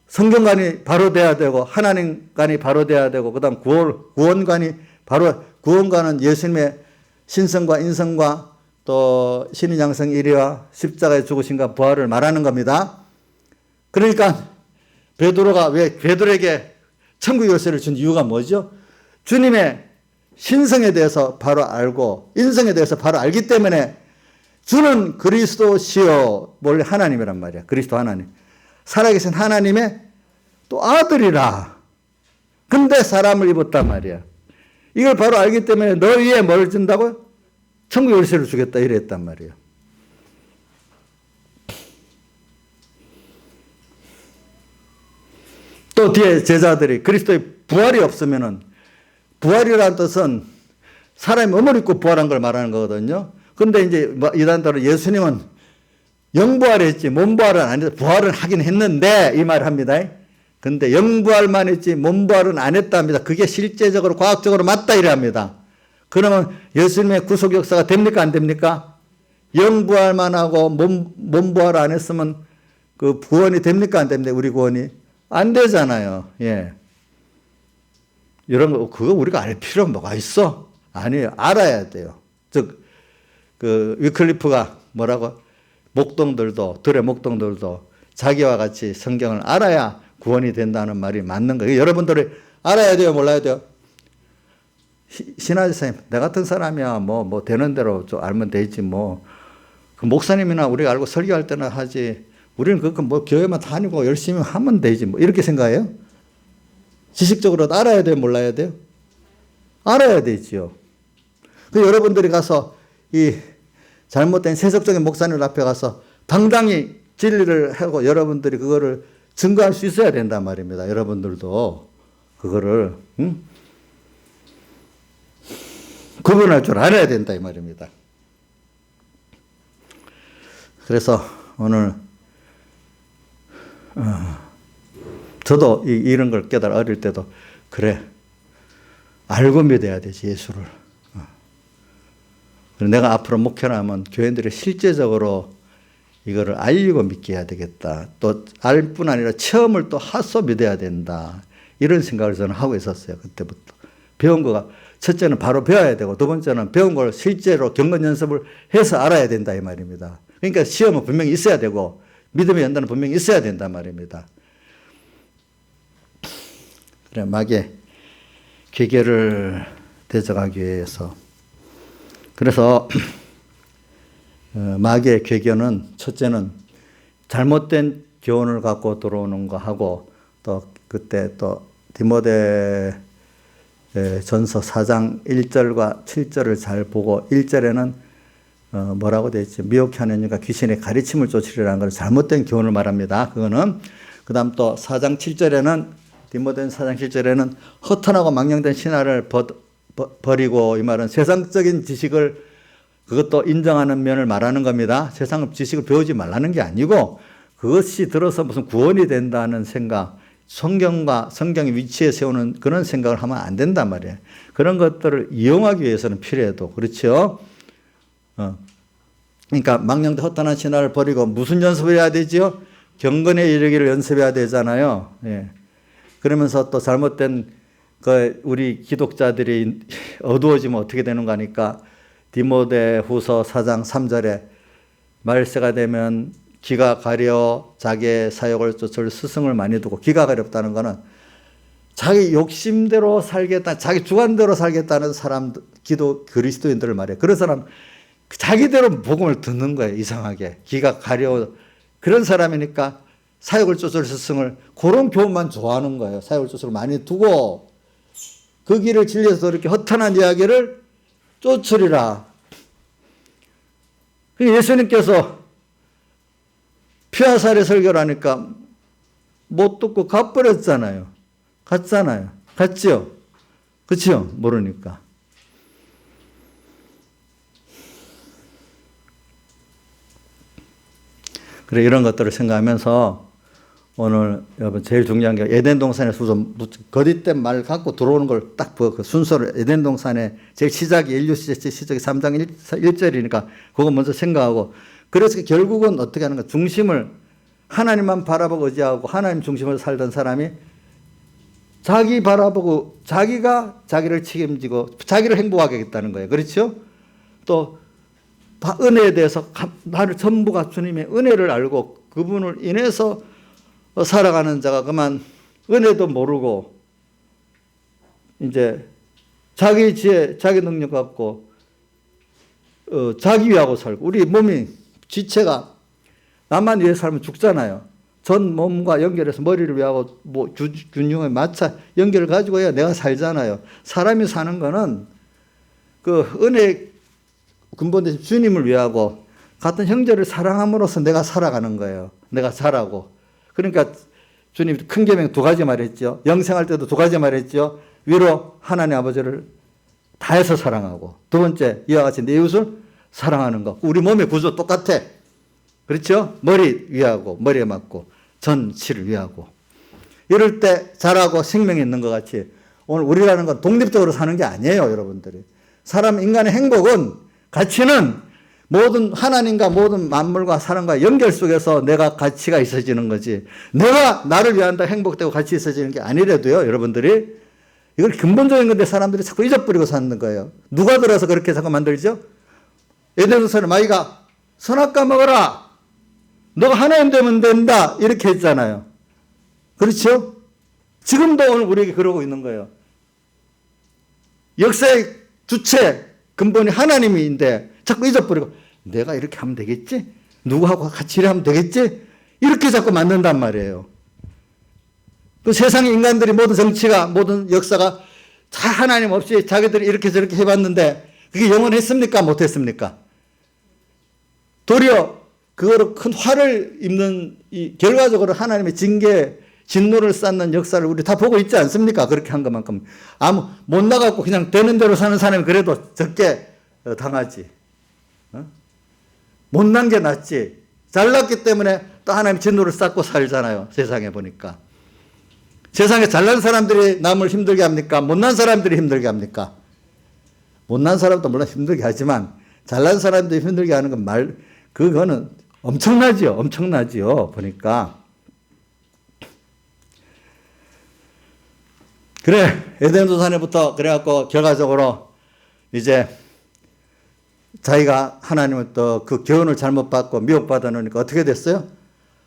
S1: 성경관이 바로 돼야 되고 하나님관이 바로 돼야 되고 그 다음 구원관이 바로 구원관은 예수님의 신성과 인성과 또 신인 양성 1위와 십자가에 죽으신과 부활을 말하는 겁니다. 그러니까 베드로가 왜 베드로에게 천국 열쇠를 준 이유가 뭐죠? 주님의 신성에 대해서 바로 알고 인성에 대해서 바로 알기 때문에 주는 그리스도시요 원래 하나님이란 말이야. 그리스도 하나님. 살아계신 하나님의 또 아들이라. 근데 사람을 입었단 말이야. 이걸 바로 알기 때문에 너 위에 뭘 준다고? 천국 열쇠를 주겠다 이랬단 말이에요. 또 뒤에 제자들이 그리스도의 부활이 없으면은, 부활이라는 뜻은 사람이 몸을 입고 부활한 걸 말하는 거거든요. 근데 이제 이단들은 예수님은 영부활했지 몸부활은 아니다. 부활은 하긴 했는데 이 말을 합니다. 근데 영부활만 했지 몸부활은 안 했다 합니다. 그게 실제적으로 과학적으로 맞다 이래 합니다. 그러면 예수님의 구속 역사가 됩니까 안 됩니까? 영부활만 하고 몸부활 안 했으면 그 구원이 됩니까 안 됩니까? 우리 구원이 안 되잖아요. 예. 이런 거 그거 우리가 알 필요는 뭐가 있어? 아니에요. 알아야 돼요. 즉 그 위클리프가 뭐라고 들의 목동들도 자기와 같이 성경을 알아야 구원이 된다는 말이 맞는 거예요. 여러분들이 알아야 돼요, 몰라야 돼요? 신하지 선생님, 내 같은 사람이야 뭐 되는 대로 좀 알면 되지 뭐. 그 목사님이나 우리가 알고 설교할 때나 하지. 우리는 그거 뭐 교회만 다니고 열심히 하면 되지 뭐 이렇게 생각해요? 지식적으로 알아야 돼요, 몰라야 돼요? 알아야 되지요. 그 여러분들이 가서 이 잘못된 세속적인 목사님 앞에 가서 당당히 진리를 하고 여러분들이 그거를 증거할 수 있어야 된단 말입니다. 여러분들도 그거를 구분할 줄 알아야 된다 이 말입니다. 그래서 오늘 저도 이런 걸 깨달아 어릴 때도 그래 알고 믿어야 되지 예수를. 내가 앞으로 목회를 하면 교인들이 실제적으로 이거를 알리고 믿게 해야 되겠다. 또 알 뿐 아니라 체험을 또 하소 믿어야 된다. 이런 생각을 저는 하고 있었어요. 그때부터. 배운 거가 첫째는 바로 배워야 되고 두 번째는 배운 걸 실제로 경건 연습을 해서 알아야 된다 이 말입니다. 그러니까 시험은 분명히 있어야 되고 믿음의 연단은 분명히 있어야 된단 말입니다. 그래 마귀의 괴계를 대적하기 위해서 그래서 마귀의 괴계는 첫째는 잘못된 교훈을 갖고 들어오는 거 하고 또 그때 또 디모데 전서 4장 1절과 7절을 잘 보고 1절에는 뭐라고 되어 있지? 미혹해 하는 이가 귀신의 가르침을 쫓으리라는 걸 잘못된 교훈을 말합니다. 그거는 그 다음 또 4장 7절에는 디모데 4장 7절에는 허탄하고 망령된 신화를 버리고 이 말은 세상적인 지식을 그것도 인정하는 면을 말하는 겁니다. 세상 지식을 배우지 말라는 게 아니고 그것이 들어서 무슨 구원이 된다는 생각, 성경과 성경의 위치에 세우는 그런 생각을 하면 안 된단 말이에요. 그런 것들을 이용하기 위해서는 필요해도 그렇죠. 그러니까 망령된 허탄한 신화를 버리고 무슨 연습을 해야 되지요? 경건에 이르기를 연습해야 되잖아요. 예. 그러면서 또 잘못된 우리 기독자들이 어두워지면 어떻게 되는가 하니까 디모데 후서 4장 3절에 말세가 되면 기가 가려 자기의 사역을 쫓을 스승을 많이 두고 기가 가렵다는 거는 자기 욕심대로 살겠다, 자기 주관대로 살겠다는 사람, 그리스도인들을 말해요. 그런 사람 자기대로 복음을 듣는 거예요. 이상하게 기가 가려 그런 사람이니까 사역을 쫓을 스승을 그런 교훈만 좋아하는 거예요. 사역을 쫓을 많이 두고 그 길을 진리에서 이렇게 허탄한 이야기를 쫓으리라. 예수님께서 피와 살의 설교를 하니까 못 듣고 가버렸잖아요. 갔잖아요. 갔죠? 그렇죠? 모르니까. 그래 이런 것들을 생각하면서 오늘 여러분 제일 중요한 게 에덴 동산에서 좀 거짓된 말 갖고 들어오는 걸 딱 그 순서를 에덴 동산의 제일 시작이 인류 시작이 3장 1절이니까 그거 먼저 생각하고 그래서 결국은 어떻게 하는가 중심을 하나님만 바라보고 의지하고 하나님 중심으로 살던 사람이 자기 바라보고 자기가 자기를 책임지고 자기를 행복하게 하겠다는 거예요. 그렇죠? 또 은혜에 대해서 나를 전부가 주님의 은혜를 알고 그분을 인해서 살아가는 자가 그만 은혜도 모르고 이제 자기 지혜, 자기 능력 갖고 자기 위하고 살고 우리 몸이 지체가 나만 위해 살면 죽잖아요. 전 몸과 연결해서 머리를 위하고 뭐 균형에 맞춰 연결을 가지고 해야 내가 살잖아요. 사람이 사는 거는 그 은혜 근본되신 주님을 위하고 같은 형제를 사랑함으로써 내가 살아가는 거예요. 내가 자라고. 그러니까 주님 큰 계명 2가지 말했죠. 영생할 때도 2가지 말했죠. 위로 하나님 아버지를 다해서 사랑하고, 두 번째 이와 같이 내 이웃을 사랑하는 것. 우리 몸의 구조 똑같아. 그렇죠? 머리 위하고 머리에 맞고 전치를 위하고. 이럴 때 자라고 생명이 있는 것 같이 오늘 우리라는 건 독립적으로 사는 게 아니에요, 여러분들이. 사람 인간의 행복은, 가치는 모든 하나님과 모든 만물과 사람과 연결 속에서 내가 가치가 있어지는 거지. 내가 나를 위한다 행복되고 가치 있어지는 게 아니래도요, 여러분들이. 이걸 근본적인 건데 사람들이 자꾸 잊어버리고 사는 거예요. 누가 들어서 그렇게 자꾸 만들죠? 에덴동산에 마귀가 선악과 먹어라. 너가 하나님 되면 된다. 이렇게 했잖아요. 그렇죠? 지금도 오늘 우리에게 그러고 있는 거예요. 역사의 주체, 근본이 하나님인데 자꾸 잊어버리고 내가 이렇게 하면 되겠지? 누구하고 같이 일하면 되겠지? 이렇게 자꾸 만든단 말이에요. 그 세상의 인간들이 모든 정치가 모든 역사가 다 하나님 없이 자기들이 이렇게 저렇게 해봤는데 그게 영원했습니까? 못했습니까? 도리어 그거로 큰 화를 입는 이 결과적으로 하나님의 징계, 진노를 쌓는 역사를 우리 다 보고 있지 않습니까? 그렇게 한 것만큼. 못 나가고 그냥 되는 대로 사는 사람이 그래도 적게 당하지. 못난 게 낫지. 잘났기 때문에 또 하나님 진노를 쌓고 살잖아요. 세상에 보니까. 세상에 잘난 사람들이 남을 힘들게 합니까? 못난 사람들이 힘들게 합니까? 못난 사람도 물론 힘들게 하지만 잘난 사람들이 힘들게 하는 건 그거는 엄청나지요. 엄청나지요. 보니까. 그래, 에덴동산에부터 그래갖고 결과적으로 이제 자기가 하나님을 또 그 교훈을 잘못 받고 미혹받아 놓으니까 어떻게 됐어요?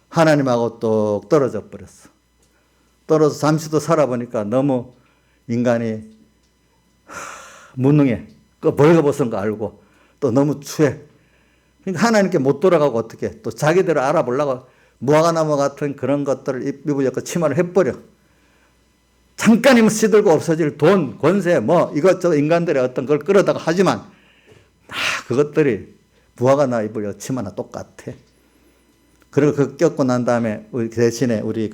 S1: 하나님하고 또 떨어져 버렸어. 떨어져 잠시도 살아보니까 너무 인간이 무능해. 그 벌거벗은 거 알고 또 너무 추해. 그러니까 하나님께 못 돌아가고 어떻게 또 자기대로 알아보려고 무화과나무 같은 그런 것들을 입으려고 치마를 해버려. 잠깐이면 시들고 없어질 돈, 권세, 뭐 이것저것 인간들의 어떤 걸 끌어다가 하지만 그것들이 무화과나 입으려 치마나 똑같아. 그리고 그거 겪고 난 다음에 우리 대신에 우리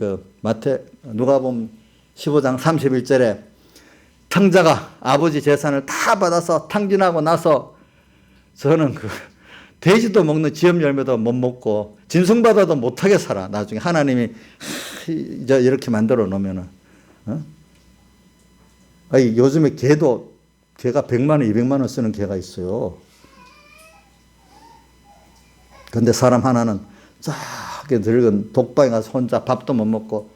S1: 누가복음 15장 31절에 탕자가 아버지 재산을 다 받아서 탕진하고 나서 저는 돼지도 먹는 지엽 열매도 못 먹고 진승받아도 못하게 살아. 나중에 하나님이 이렇게 만들어 놓으면은. 요즘에 개가 100만 원, 200만 원 쓰는 개가 있어요. 근데 사람 하나는 작게 늙은 독방에 가서 혼자 밥도 못 먹고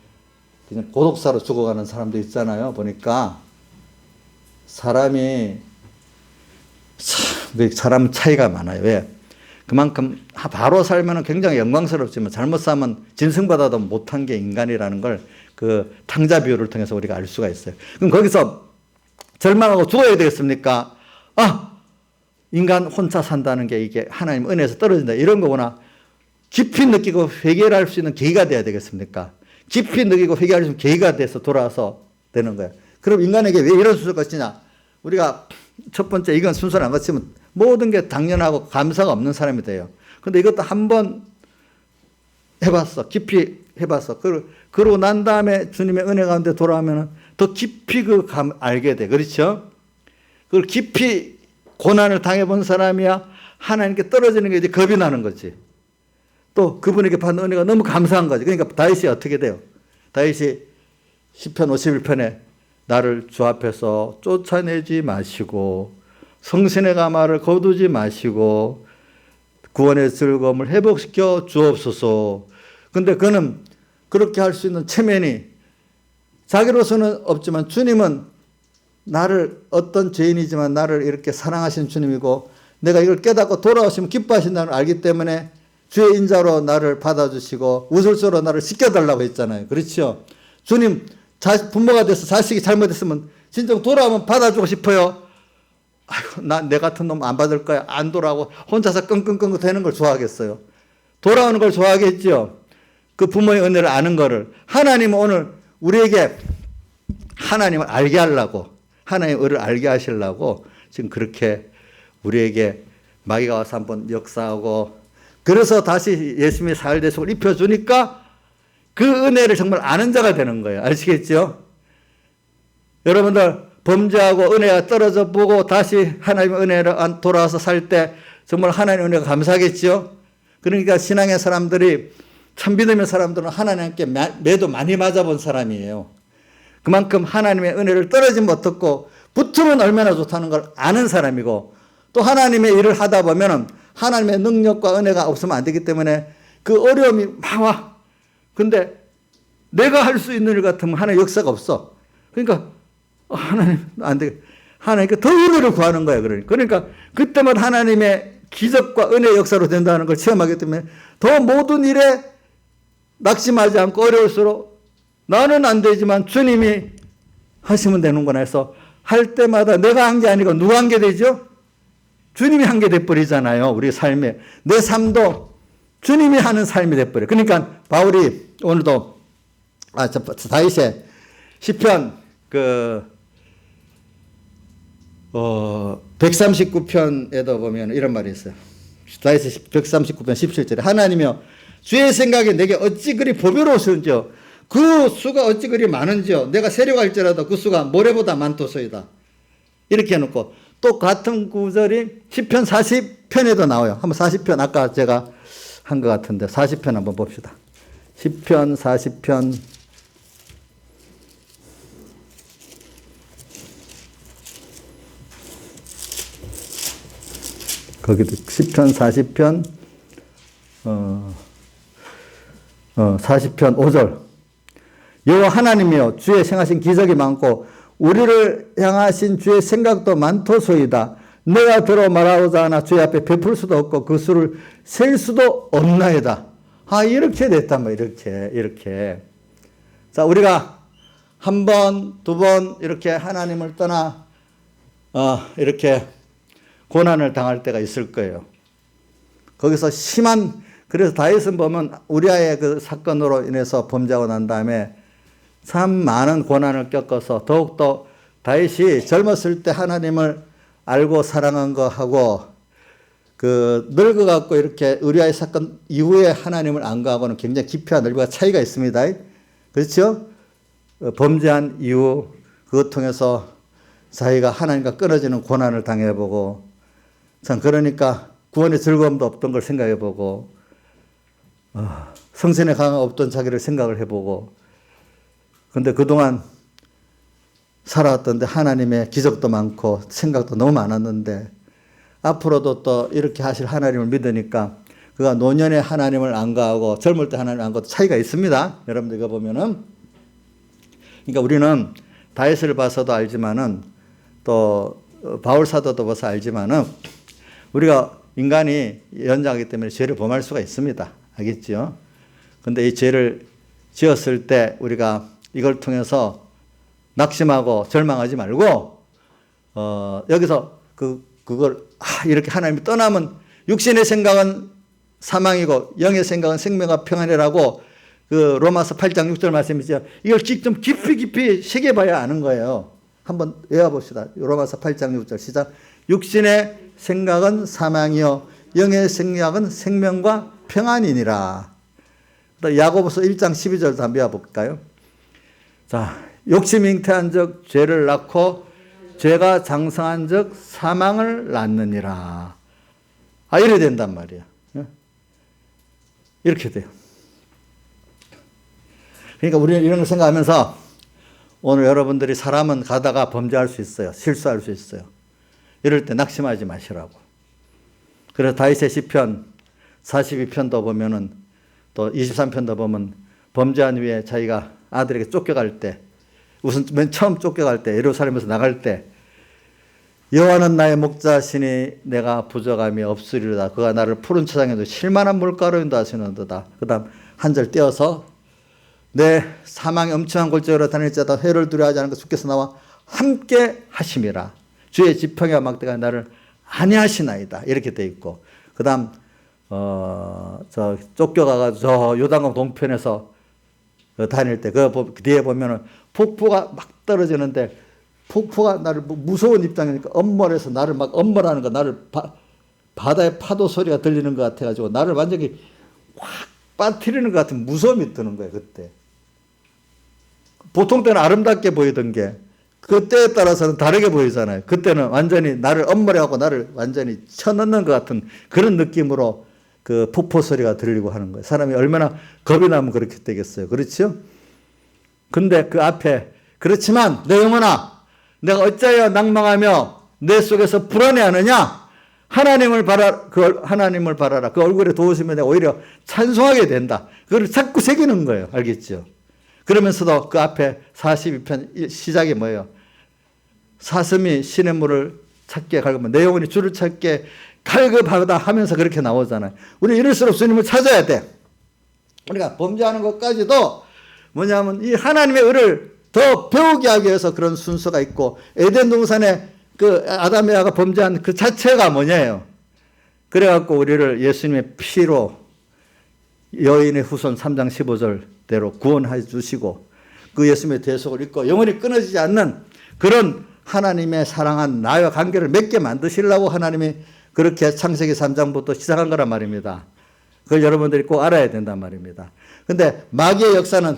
S1: 그냥 고독사로 죽어가는 사람도 있잖아요. 보니까 사람 차이가 많아요. 왜? 그만큼 바로 살면 굉장히 영광스럽지만 잘못 살면 진승받아도 못한 게 인간이라는 걸 그 탕자 비유를 통해서 우리가 알 수가 있어요. 그럼 거기서 절망하고 죽어야 되겠습니까? 인간 혼자 산다는 게 이게 하나님 은혜에서 떨어진다. 이런 거구나. 깊이 느끼고 회개를 할 수 있는 계기가 돼야 되겠습니까? 깊이 느끼고 회개할 수 있는 계기가 돼서 돌아와서 되는 거예요. 그럼 인간에게 왜 이런 순서가 있냐? 우리가 첫 번째 이건 순서를 안 거치면 모든 게 당연하고 감사가 없는 사람이 돼요. 근데 이것도 한번 해봤어. 깊이 해봤어. 그러고 난 다음에 주님의 은혜 가운데 돌아오면 더 깊이 알게 돼. 그렇죠? 그걸 깊이 고난을 당해본 사람이야 하나님께 떨어지는 게 이제 겁이 나는 거지. 또 그분에게 받는 은혜가 너무 감사한 거지. 그러니까 다윗이 어떻게 돼요? 다윗이 시편 51편에 나를 주 앞에서 쫓아내지 마시고 성신의 가마를 거두지 마시고 구원의 즐거움을 회복시켜 주옵소서. 근데 그는 그렇게 할 수 있는 체면이 자기로서는 없지만 주님은 나를 어떤 죄인이지만 나를 이렇게 사랑하신 주님이고 내가 이걸 깨닫고 돌아오시면 기뻐하신다는 걸 알기 때문에 주의 인자로 나를 받아주시고 우슬소로 나를 씻겨달라고 했잖아요. 그렇죠? 주님 부모가 돼서 자식이 잘못했으면 진정 돌아오면 받아주고 싶어요. 아이고 내 같은 놈 안 받을 거야. 안 돌아오고 혼자서 끙끙끙 되는 걸 좋아하겠어요. 돌아오는 걸 좋아하겠죠. 그 부모의 은혜를 아는 거를 하나님은 오늘 우리에게 하나님을 알게 하려고 하나님의 은혜를 알게 하시려고 지금 그렇게 우리에게 마귀가 와서 한번 역사하고 그래서 다시 예수님의 사흘대속을 입혀주니까 그 은혜를 정말 아는 자가 되는 거예요. 아시겠죠? 여러분들 범죄하고 은혜가 떨어져 보고 다시 하나님의 은혜를 돌아와서 살 때 정말 하나님의 은혜가 감사하겠죠? 그러니까 신앙의 사람들이 참 믿음의 사람들은 하나님께 매도 많이 맞아본 사람이에요. 그만큼 하나님의 은혜를 떨어지면 어떻고 붙으면 얼마나 좋다는 걸 아는 사람이고 또 하나님의 일을 하다 보면 하나님의 능력과 은혜가 없으면 안 되기 때문에 그 어려움이 막 와. 근데 내가 할 수 있는 일 같으면 하나님의 역사가 없어. 그러니까 하나님 안 되겠. 하나님께 더 은혜를 구하는 거예요. 그러니까 그때마다 하나님의 기적과 은혜의 역사로 된다는 걸 체험하기 때문에 더 모든 일에 낙심하지 않고 어려울수록 나는 안 되지만 주님이 하시면 되는구나 해서 할 때마다 내가 한 게 아니고 누가 한 게 되죠? 주님이 한 게 돼버리잖아요. 우리 삶에. 내 삶도 주님이 하는 삶이 돼버려요. 그러니까 바울이 오늘도 다윗의 시편 139편에도 보면 이런 말이 있어요. 다윗의 139편 17절에 하나님이여 주의 생각에 내게 어찌 그리 보배로우신지요 그 수가 어찌 그리 많은지요 내가 세려갈지라도 그 수가 모래보다 많도소이다. 이렇게 해놓고 또 같은 구절이 시편 40편에도 나와요. 한번 40편 아까 제가 한 것 같은데 40편 한번 봅시다. 시편 40편 거기도 시편 40편 40편 5절 여호와 하나님이여 주의 행하신 기적이 많고 우리를 향하신 주의 생각도 많도소이다. 내가 들어 말하고자 하나 주의 앞에 베풀 수도 없고 그 수를 셀 수도 없나이다. 이렇게 됐단 말이에요. 이렇게. 자, 우리가 한 번, 두 번 이렇게 하나님을 떠나 이렇게 고난을 당할 때가 있을 거예요. 거기서 그래서 다윗은 보면 우리아의 그 사건으로 인해서 범죄하고 난 다음에 참 많은 고난을 겪어서 더욱더 다윗이 젊었을 때 하나님을 알고 사랑한 거 하고 늙어갖고 이렇게 우리아의 사건 이후에 하나님을 안 가고는 굉장히 깊이와 넓이가 차이가 있습니다. 그렇죠? 범죄한 이후 그것 통해서 자기가 하나님과 끊어지는 고난을 당해보고 참 그러니까 구원의 즐거움도 없던 걸 생각해보고 성신의 강함 없던 자기를 생각을 해보고 근데 그동안 살아왔던데 하나님의 기적도 많고 생각도 너무 많았는데 앞으로도 또 이렇게 하실 하나님을 믿으니까 그가 노년에 하나님을 안 가하고 젊을 때 하나님을 안 가도 차이가 있습니다. 여러분들 이거 보면은 그러니까 우리는 다윗을 봐서도 알지만은 또 바울 사도도 봐서 알지만은 우리가 인간이 연장하기 때문에 죄를 범할 수가 있습니다. 알겠죠? 근데 이 죄를 지었을 때 우리가 이걸 통해서 낙심하고 절망하지 말고 여기서 그걸 이렇게 하나님이 떠나면 육신의 생각은 사망이고 영의 생각은 생명과 평안이라고 그 로마서 8장 6절 말씀이죠. 이걸 좀 깊이 새겨봐야 아는 거예요. 한번 외워봅시다. 로마서 8장 6절 시작. 육신의 생각은 사망이요 영의 생각은 생명과 평안이니라. 야고보서 1장 12절도 한번 외워볼까요? 자, 욕심이 잉태한 적 죄를 낳고 죄가 장성한 적 사망을 낳느니라. 이래 된단 말이야. 이렇게 돼요. 그러니까 우리는 이런 걸 생각하면서 오늘 여러분들이 사람은 가다가 범죄할 수 있어요. 실수할 수 있어요. 이럴 때 낙심하지 마시라고. 그래서 다윗의 시편 42편도 보면은 또 23편도 보면 범죄한 후에 자기가 아들에게 쫓겨갈 때 우선 맨 처음 쫓겨갈 때 예루살렘에서 나갈 때 여호와는 나의 목자시니 내가 부족함이 없으리로다. 그가 나를 푸른 초장에도 쉴만한 물가로 인도하시는도다. 그 다음 한 절 떼어서 내 사망의 엄청난 골짜기로 다닐 자다 해를 두려워하지 않은 것 주께서 나와 함께 하심이라. 주의 지팡이와 막대가 나를 안위하시나이다. 이렇게 돼 있고 그 다음 저 쫓겨가가지고 저 요단강 동편에서 다닐 때 그 뒤에 보면은 폭포가 막 떨어지는데 폭포가 나를 무서운 입장이니까 엄멀해서 나를 막 엄멀하는 거, 나를 바다의 파도 소리가 들리는 것 같아가지고 나를 완전히 확 빠뜨리는 것 같은 무서움이 드는 거예요, 그때. 보통 때는 아름답게 보이던 게 그때에 따라서는 다르게 보이잖아요. 그때는 완전히 나를 엄물해갖고 나를 완전히 쳐넣는 것 같은 그런 느낌으로 그 폭포 소리가 들리고 하는 거예요. 사람이 얼마나 겁이 나면 그렇게 되겠어요. 그렇죠? 근데 그 앞에 그렇지만 내 영혼아 내가 어찌하여 낭망하며 내 속에서 불안해하느냐? 하나님을 바라라. 그 얼굴에 도우시면 내가 오히려 찬송하게 된다. 그걸 자꾸 새기는 거예요. 알겠죠? 그러면서도 그 앞에 42편 시작이 뭐예요? 사슴이 시냇물을 찾게 갈급하면 내 영혼이 주를 찾게 갈급하다 하면서 그렇게 나오잖아요. 우리 이럴수록 주님을 찾아야 돼. 우리가 범죄하는 것까지도 뭐냐면 이 하나님의 의를 더 배우게 하기 위해서 그런 순서가 있고 에덴 동산에 그 아담 에바가 범죄한 그 자체가 뭐냐예요. 그래갖고 우리를 예수님의 피로 여인의 후손 3장 15절대로 구원해 주시고 그 예수님의 대속을 입고 영원히 끊어지지 않는 그런 하나님의 사랑한 나와 관계를 맺게 만드시려고 하나님이 그렇게 창세기 3장부터 시작한 거란 말입니다. 그걸 여러분들이 꼭 알아야 된단 말입니다. 근데 마귀의 역사는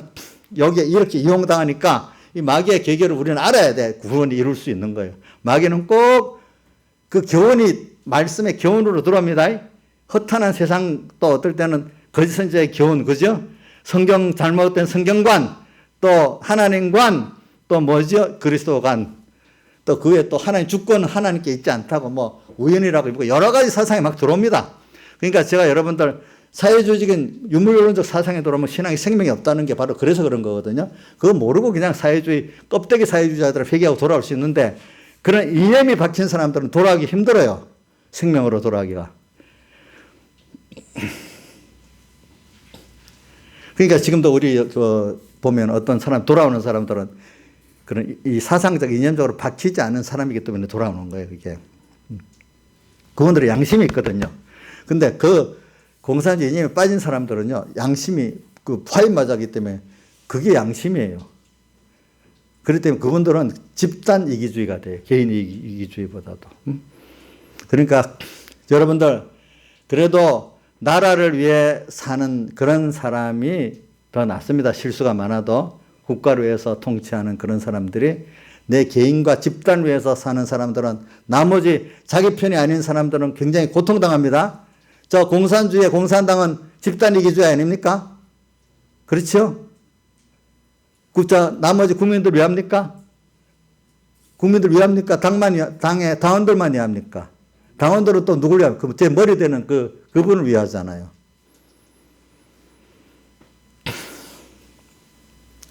S1: 여기에 이렇게 이용당하니까 이 마귀의 계계를 우리는 알아야 돼. 구원이 이룰 수 있는 거예요. 마귀는 꼭 그 교훈이 말씀의 교훈으로 들어옵니다. 허탄한 세상 또 어떨 때는 거짓 선지자의 교훈, 그죠? 성경 잘못된 성경관, 또 하나님관, 또 뭐죠? 그리스도관, 또 그 외에 또 하나님 주권은 하나님께 있지 않다고 뭐 우연이라고 입고 여러 가지 사상이 막 들어옵니다. 그러니까 제가 여러분들 사회주의적인 유물론적 사상에 들어오면 신앙이 생명이 없다는 게 바로 그래서 그런 거거든요. 그거 모르고 그냥 사회주의, 껍데기 사회주의자들을 회개하고 돌아올 수 있는데 그런 이념이 박힌 사람들은 돌아가기 힘들어요. 생명으로 돌아가기가. 그러니까 지금도 우리 보면 어떤 사람, 돌아오는 사람들은 그런 이 사상적, 이념적으로 박히지 않은 사람이기 때문에 돌아오는 거예요, 그게. 그분들은 양심이 있거든요. 근데 그 공산주의 이념에 빠진 사람들은요, 양심이 그 파인 맞았기 때문에 그게 양심이에요. 그렇기 때문에 그분들은 집단 이기주의가 돼요. 개인 이기주의보다도. 그러니까 여러분들 그래도 나라를 위해 사는 그런 사람이 더 낫습니다. 실수가 많아도 국가를 위해서 통치하는 그런 사람들이 내 개인과 집단을 위해서 사는 사람들은 나머지 자기 편이 아닌 사람들은 굉장히 고통당합니다. 저 공산주의 공산당은 집단 이기주의 아닙니까? 그렇죠? 나머지 국민들 왜 합니까? 국민들 왜 합니까? 당의 당원들만 왜 합니까? 당원들은 또 누구를 위합니까? 제 머리 되는 그분을 위하잖아요.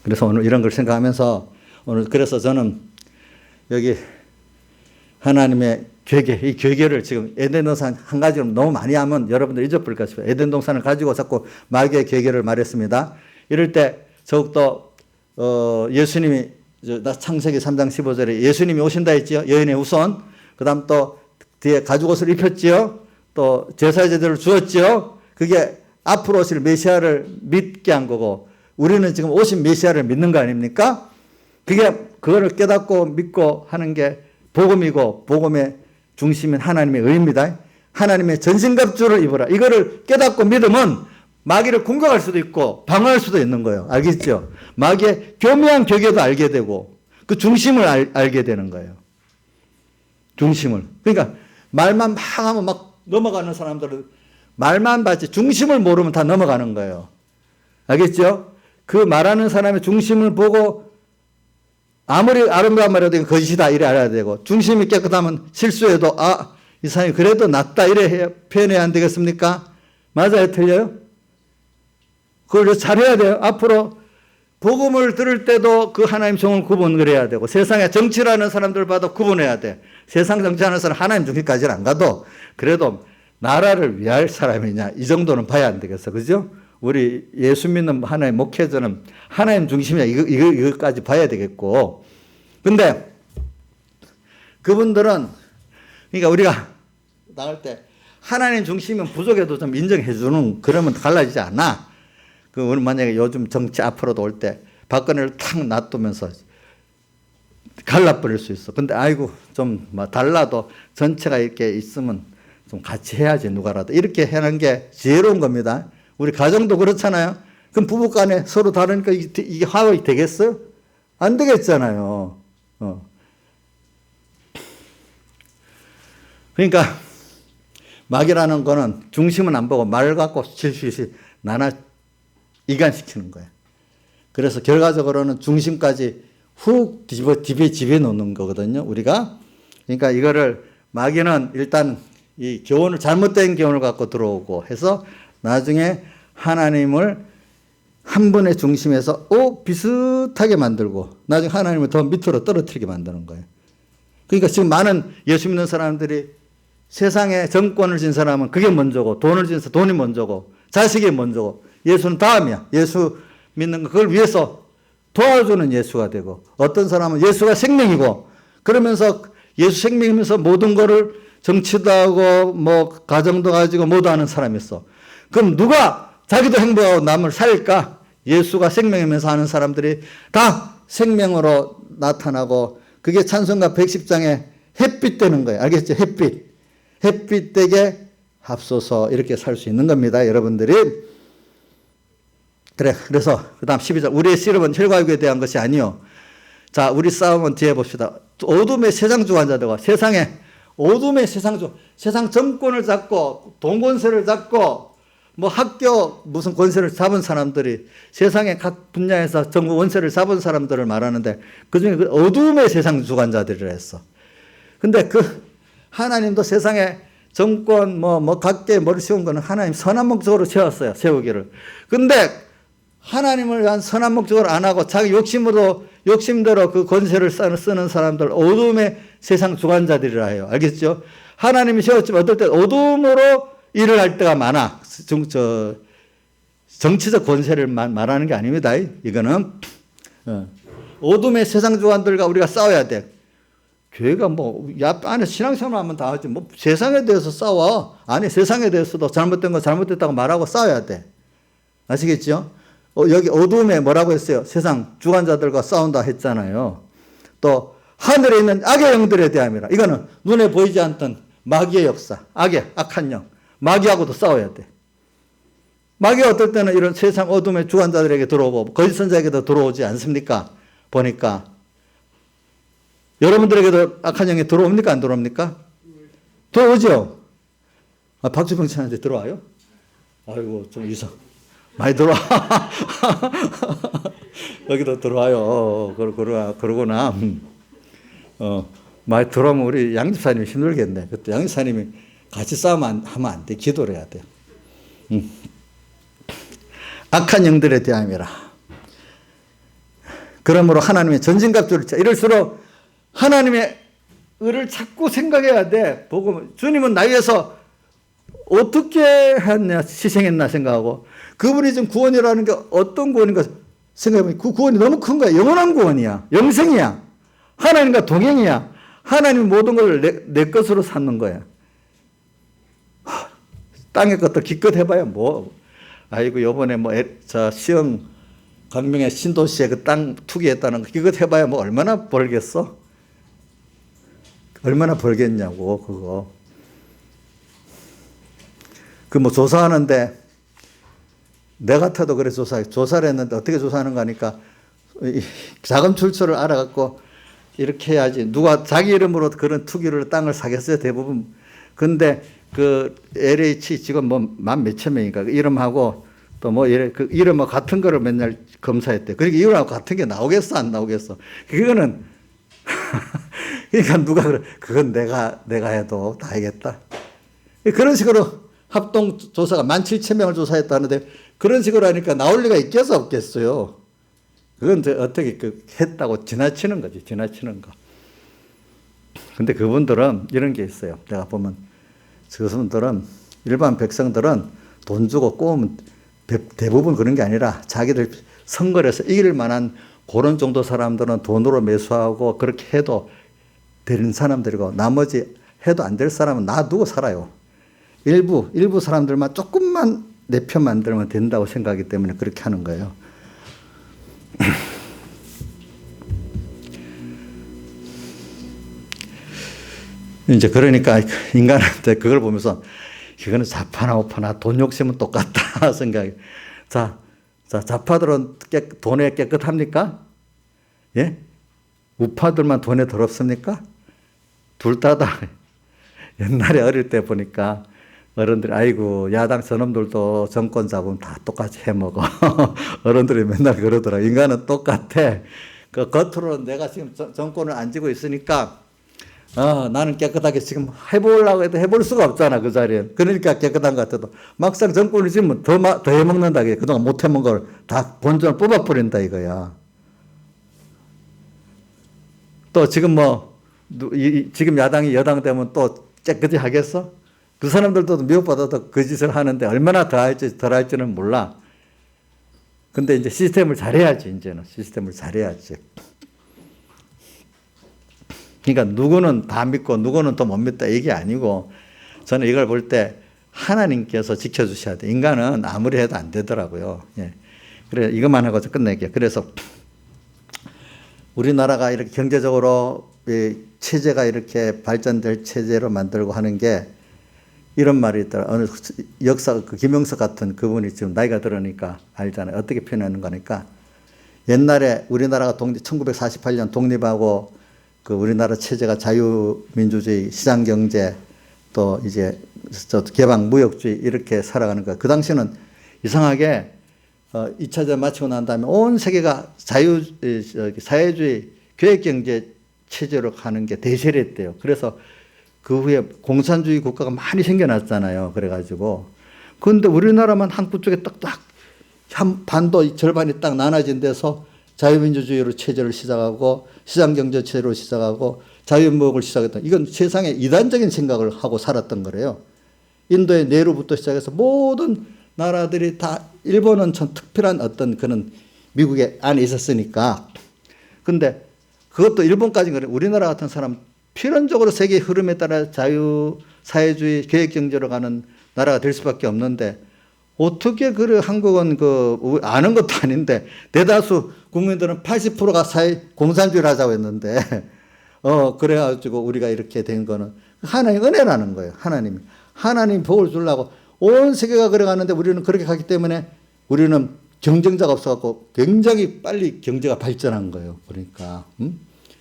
S1: 그래서 오늘 이런 걸 생각하면서 오늘 그래서 저는 여기 하나님의 괴계, 이 괴계를 지금 에덴 동산 한 가지로 너무 많이 하면 여러분들 잊어버릴까 싶어요. 에덴 동산을 가지고 자꾸 마귀의 괴계를 말했습니다. 이럴 때 더욱더 예수님이 창세기 3장 15절에 예수님이 오신다 했지요. 여인의 후손. 그 다음 또 뒤에 가죽옷을 입혔지요. 또 제사제들을 주었지요. 그게 앞으로 오실 메시아를 믿게 한 거고 우리는 지금 오신 메시아를 믿는 거 아닙니까? 그거를 깨닫고 믿고 하는 게 복음이고 복음의 중심인 하나님의 의입니다. 하나님의 전신갑주를 입어라. 이거를 깨닫고 믿으면 마귀를 공격할 수도 있고 방어할 수도 있는 거예요. 알겠죠? 마귀의 교묘한 괴계도 알게 되고 그 중심을 알게 되는 거예요. 중심을. 그러니까 말만 막 하면 막 넘어가는 사람들은 말만 받지 중심을 모르면 다 넘어가는 거예요. 알겠죠? 그 말하는 사람의 중심을 보고 아무리 아름다운 말해도 거짓이다 이래 알아야 되고 중심이 깨끗하면 실수해도 이 사람이 그래도 낫다 이래 표현해야 안 되겠습니까? 맞아요? 틀려요? 그걸 잘해야 돼요. 앞으로 복음을 들을 때도 그 하나님 종을 구분을 해야 되고 세상에 정치라는 사람들 봐도 구분해야 돼. 세상 정치하는 사람 하나님 중심까지는 안 가도 그래도 나라를 위할 사람이냐 이 정도는 봐야 안 되겠어. 그죠? 우리 예수 믿는 하나님 목회자는 하나님 중심이냐 이거까지 봐야 되겠고 근데 그분들은 그러니까 우리가 나갈 때 하나님 중심이면 부족해도 좀 인정해 주는 그러면 달라지지 않아. 그 우리 만약에 요즘 정치 앞으로도 올 때 박근혜를 탁 놔두면서 갈라버릴 수 있어. 근데 아이고 좀 뭐 달라도 전체가 이렇게 있으면 좀 같이 해야지 누가라도 이렇게 하는 게 지혜로운 겁니다. 우리 가정도 그렇잖아요. 그럼 부부간에 서로 다르니까 이게 화합이 되겠어요? 안 되겠잖아요. 그러니까 마귀라는 거는 중심은 안 보고 말 갖고 실실실 나눠 이간시키는 거예요. 그래서 결과적으로는 중심까지 훅 집에 놓는 거거든요. 우리가. 그러니까 이거를 마귀는 일단 이 교훈을 잘못된 교훈을 갖고 들어오고 해서 나중에 하나님을 한 분의 중심에서 비슷하게 만들고 나중에 하나님을 더 밑으로 떨어뜨리게 만드는 거예요. 그러니까 지금 많은 예수 믿는 사람들이 세상에 정권을 진 사람은 그게 먼저고 돈을 진 사람 돈이 먼저고 자식이 먼저고 예수는 다음이야. 예수 믿는 거 그걸 위해서 도와주는 예수가 되고 어떤 사람은 예수가 생명이고 그러면서 예수 생명이면서 모든 거를 정치도 하고 뭐 가정도 가지고 모두 하는 사람이 있어. 그럼 누가 자기도 행복하고 남을 살릴까? 예수가 생명이면서 하는 사람들이 다 생명으로 나타나고 그게 찬송가 110장에 햇빛 되는 거예요. 알겠죠? 햇빛. 햇빛 되게 합소서 이렇게 살 수 있는 겁니다. 여러분들이. 그래. 그래서 그 다음 12절. 우리의 씨름은 혈과 육에 대한 것이 아니요. 자, 우리 싸움은 뒤에 봅시다. 어둠의 세상 주관자들과 세상에 어둠의 세상 정권을 잡고 돈 권세를 잡고 뭐 학교 무슨 권세를 잡은 사람들이 세상의 각 분야에서 정부 권세를 잡은 사람들을 말하는데 그중에 그 어둠의 세상 주관자들이라 했어. 근데 그 하나님도 세상에 정권 각계 머리 세운 거는 하나님 선한 목적으로 세웠어요. 세우기를. 근데 하나님을 위한 선한 목적으로 안 하고 자기 욕심대로 그 권세를 쓰는 사람들 어둠의 세상 주관자들이라 해요. 알겠죠? 하나님이 세웠지만 어떨 때 어둠으로 일을 할 때가 많아. 정치적 권세를 말하는 게 아닙니다. 이거는 어둠의 세상 주관들과 우리가 싸워야 돼. 교회가 안에 신앙생활 하면 다 하지. 세상에 대해서 싸워. 안에 세상에 대해서도 잘못된 거 잘못됐다고 말하고 싸워야 돼. 아시겠죠? 여기 어둠에 뭐라고 했어요? 세상 주관자들과 싸운다 했잖아요. 또 하늘에 있는 악의 영들에 대함이라. 이거는 눈에 보이지 않던 마귀의 역사, 악한 영. 마귀하고도 싸워야 돼. 마귀가 어떨 때는 이런 세상 어둠의 주관자들에게 들어오고 거짓 선자에게도 들어오지 않습니까? 보니까. 여러분들에게도 악한 영이 들어옵니까? 안 들어옵니까? 들어오죠? 박주병 씨한테 들어와요? 아이고, 좀 많이 들어와. 여기도 들어와요. 그러구나. 많이 들어오면 우리 양집사님이 힘들겠네. 그때 양집사님이 같이 싸우면 하면 안 돼. 기도를 해야 돼. 악한 영들에 대함이라. 그러므로 하나님의 전진갑주를 차. 이럴수록 하나님의 의를 자꾸 생각해야 돼. 보고 주님은 나 위해서 어떻게 했냐, 희생했나 생각하고 그분이 지금 구원이라는 게 어떤 구원인가 생각해보면 그 구원이 너무 큰 거야. 영원한 구원이야. 영생이야. 하나님과 동행이야. 하나님 모든 걸 내 것으로 삼는 거야. 땅의 것도 기껏 해봐야 아이고 요번에 시흥 광명의 신도시에 그 땅 투기했다는 거 기껏 해봐야 얼마나 벌겠어? 얼마나 벌겠냐고 그거. 조사하는데 내 같아도 그래 조사를 했는데 어떻게 조사하는 거니까 자금 출처를 알아갖고 이렇게 해야지. 누가 자기 이름으로 그런 투기를 땅을 사겠어요 대부분. 근데 그 LH 직원 만 몇천 명이니까 그 이름하고 또 그 이름하고 같은 거를 맨날 검사했대. 그러니까 이름하고 같은 게 나오겠어 안 나오겠어. 그거는 그러니까 누가 그건 내가 해도 다 하겠다. 그런 식으로 합동 조사가 17,000명을 조사했다는데 그런 식으로 하니까 나올 리가 있겠어 없겠어요. 그건 어떻게 했다고 지나치는 거지. 지나치는 거. 근데 그분들은 이런 게 있어요. 내가 보면 그분들은 일반 백성들은 돈 주고 꼬우면 대부분 그런 게 아니라 자기들 선거를 해서 이길 만한 그런 정도 사람들은 돈으로 매수하고 그렇게 해도 되는 사람들이고 나머지 해도 안 될 사람은 놔두고 살아요. 일부 사람들만 조금만 내 편 만들면 된다고 생각하기 때문에 그렇게 하는 거예요. 이제 그러니까 인간한테 그걸 보면서 이거는 좌파나 우파나 돈 욕심은 똑같다 생각이. 자, 좌파들은 돈에 깨끗합니까? 예? 우파들만 돈에 더럽습니까? 둘 다다. 옛날에 어릴 때 보니까 어른들이 아이고 야당 저놈들도 정권 잡으면 다 똑같이 해먹어. 어른들이 맨날 그러더라. 인간은 똑같아. 그 겉으로는 내가 지금 정권을 안 쥐고 있으니까 나는 깨끗하게 지금 해보려고 해도 해볼 수가 없잖아, 그 자리에. 그러니까 깨끗한 것 같아도. 막상 정권을 쥐면 더 해먹는다. 그동안 못 해먹은 걸 다 본전을 뽑아버린다, 이거야. 또 지금 지금 야당이 여당 되면 또 깨끗이 하겠어? 그 사람들도 미혹받아도 그 짓을 하는데 얼마나 더 할지 덜 할지는 몰라. 근데 이제 시스템을 잘해야지, 이제는. 시스템을 잘해야지. 그러니까 누구는 다 믿고 누구는 또 못 믿다 이게 아니고 저는 이걸 볼 때 하나님께서 지켜주셔야 돼. 인간은 아무리 해도 안 되더라고요. 예. 그래 이것만 하고 끝낼게요. 그래서 우리나라가 이렇게 경제적으로 체제가 이렇게 발전될 체제로 만들고 하는 게 이런 말이 있더라. 어느 역사 그 김영석 같은 그분이 지금 나이가 들으니까 알잖아요. 어떻게 표현하는 거니까 옛날에 우리나라가 1948년 독립하고 그 우리나라 체제가 자유민주주의, 시장경제, 또 이제 개방, 무역주의 이렇게 살아가는 거야. 그 당시는 이상하게 2차전 마치고 난 다음에 온 세계가 사회주의, 계획경제 체제로 가는 게 대세랬대요. 그래서 그 후에 공산주의 국가가 많이 생겨났잖아요. 그래가지고. 그런데 우리나라만 한국 쪽에 딱딱 반도 절반이 딱 나눠진 데서 자유민주주의로 체제를 시작하고 시장경제 체제로 시작하고 자유무역을 시작했다. 이건 세상에 이단적인 생각을 하고 살았던 거래요. 인도의 네루부터 시작해서 모든 나라들이 다 일본은 참 특별한 어떤 그런 미국의 안에 있었으니까. 근데 그것도 일본까지는 그래. 우리나라 같은 사람 필연적으로 세계 흐름에 따라 자유 사회주의 계획경제로 가는 나라가 될 수밖에 없는데 어떻게 그래 한국은 아는 것도 아닌데 대다수 국민들은 80%가 공산주의를 하자고 했는데 그래가지고 우리가 이렇게 된 거는 하나님의 은혜라는 거예요. 하나님 복을 주려고 온 세계가 그래 가는데 우리는 그렇게 가기 때문에 우리는 경쟁자가 없어갖고 굉장히 빨리 경제가 발전한 거예요. 그러니까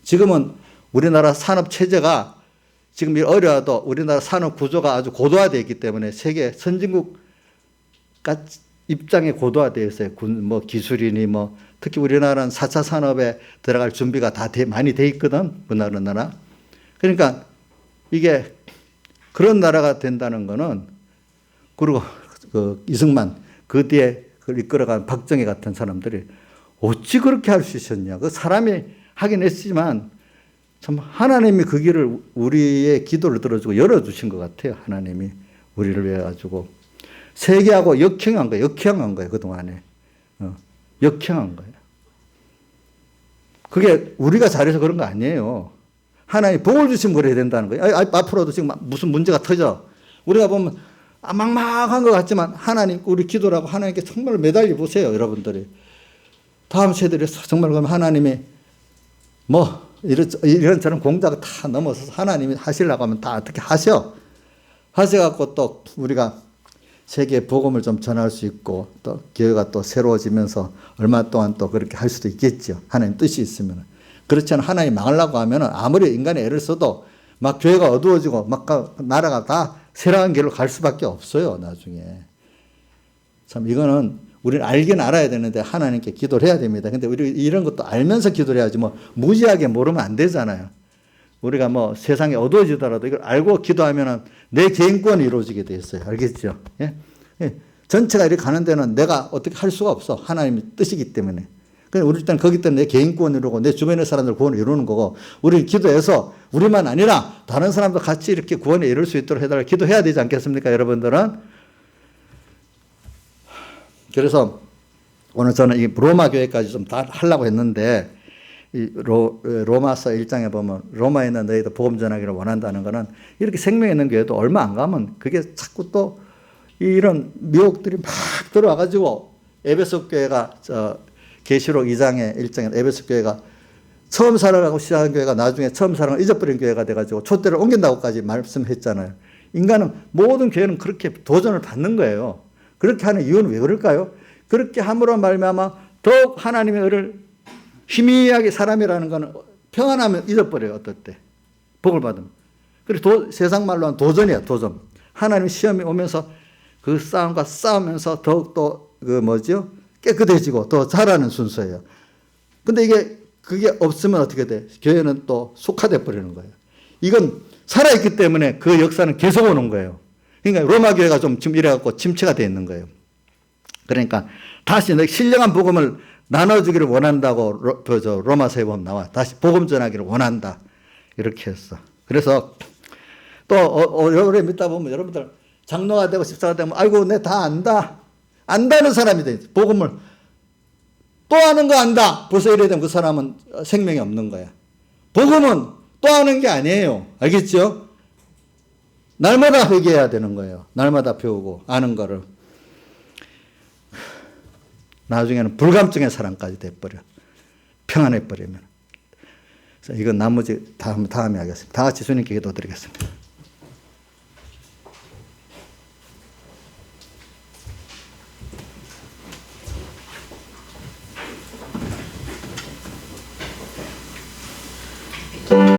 S1: 지금은 우리나라 산업 체제가 지금 어려워도 우리나라 산업 구조가 아주 고도화되어 있기 때문에 세계 선진국 입장에 고도화되어 있어요. 기술이니 특히 우리나라는 4차 산업에 들어갈 준비가 다 많이 돼 있거든. 우리나라. 그러니까 이게 그런 나라가 된다는 거는 그리고 이승만 그 뒤에 그걸 이끌어간 박정희 같은 사람들이 어찌 그렇게 할 수 있었냐. 그 사람이 하긴 했지만 참 하나님이 그 길을 우리의 기도를 들어주고 열어주신 것 같아요. 하나님이 우리를 위해 가지고. 세계하고 역행한 거예요, 그동안에. 역행한 거예요. 그게 우리가 잘해서 그런 거 아니에요. 하나님 복을 주시면 그래야 된다는 거예요. 앞으로도 지금 무슨 문제가 터져. 우리가 보면 막막한 것 같지만 하나님, 우리 기도라고 하나님께 정말 매달려 보세요, 여러분들이. 다음 세대를 정말 그럼 하나님이 이런저런 공작을 다 넘어서서 하나님이 하시려고 하면 다 어떻게 하셔갖고 또 우리가 세계에 복음을 좀 전할 수 있고 또 교회가 또 새로워지면서 얼마 동안 또 그렇게 할 수도 있겠죠. 하나님 뜻이 있으면. 그렇지 않으면 하나님 망하려고 하면 아무리 인간이 애를 써도 막 교회가 어두워지고 막 나라가 다 쇠락한 길로 갈 수밖에 없어요. 나중에. 참 이거는 우리는 알긴 알아야 되는데 하나님께 기도를 해야 됩니다. 근데 우리 이런 것도 알면서 기도를 해야지 무지하게 모르면 안 되잖아요. 우리가 세상이 어두워지더라도 이걸 알고 기도하면은 내 개인권이 이루어지게 돼 있어요. 알겠죠? 예? 예. 전체가 이렇게 가는 데는 내가 어떻게 할 수가 없어. 하나님의 뜻이기 때문에. 그러니까 우리 일단 거기 때문에 내 개인권을 이루고 내 주변의 사람들 구원을 이루는 거고 우리 기도해서 우리만 아니라 다른 사람도 같이 이렇게 구원에 이룰 수 있도록 해달라 기도해야 되지 않겠습니까? 여러분들은. 그래서 오늘 저는 이 로마 교회까지 좀 다 하려고 했는데 로마서 1장에 보면 로마에 있는 너희도 복음 전하기를 원한다는 것은 이렇게 생명이 있는 교회도 얼마 안 가면 그게 자꾸 또 이런 미혹들이 막 들어와가지고 에베소 교회가 계시록 2장에 1장에 에베소 교회가 처음 살아가고 시작한 교회가 나중에 처음 살아가고 잊어버린 교회가 돼가지고 촛대를 옮긴다고까지 말씀했잖아요. 인간은 모든 교회는 그렇게 도전을 받는 거예요. 그렇게 하는 이유는 왜 그럴까요? 그렇게 함으로 말미암아 더욱 하나님의 의를 희미하게 사람이라는 것은 평안하면 잊어버려요. 어떨 때 복을 받으면. 그리고 세상 말로 하면 도전이에요. 도전. 하나님 시험이 오면서 그 싸움과 싸우면서 더욱더 깨끗해지고 더 잘하는 순서예요. 근데 그게 없으면 어떻게 돼? 교회는 또 속화돼 버리는 거예요. 이건 살아있기 때문에 그 역사는 계속 오는 거예요. 그러니까 로마 교회가 좀 지금 이래갖고 침체가 되어 있는 거예요. 그러니까 다시 신령한 복음을 나눠주기를 원한다고 로마서에 보면 나와. 다시 복음 전하기를 원한다. 이렇게 했어. 그래서 또 오래 믿다 보면 여러분들 장로가 되고 집사가 되면 아이고 내 다 안다. 안다는 사람이 돼. 복음을 또 아는 거 안다. 벌써 이래 되면 그 사람은 생명이 없는 거야. 복음은 또 아는 게 아니에요. 알겠죠? 날마다 회개해야 되는 거예요. 날마다 배우고 아는 거를. 나중에는 불감증의 사람까지 돼버려. 평안해버리면. 그래서 이건 나머지 다음에 하겠습니다. 다 같이 주님께 기도드리겠습니다.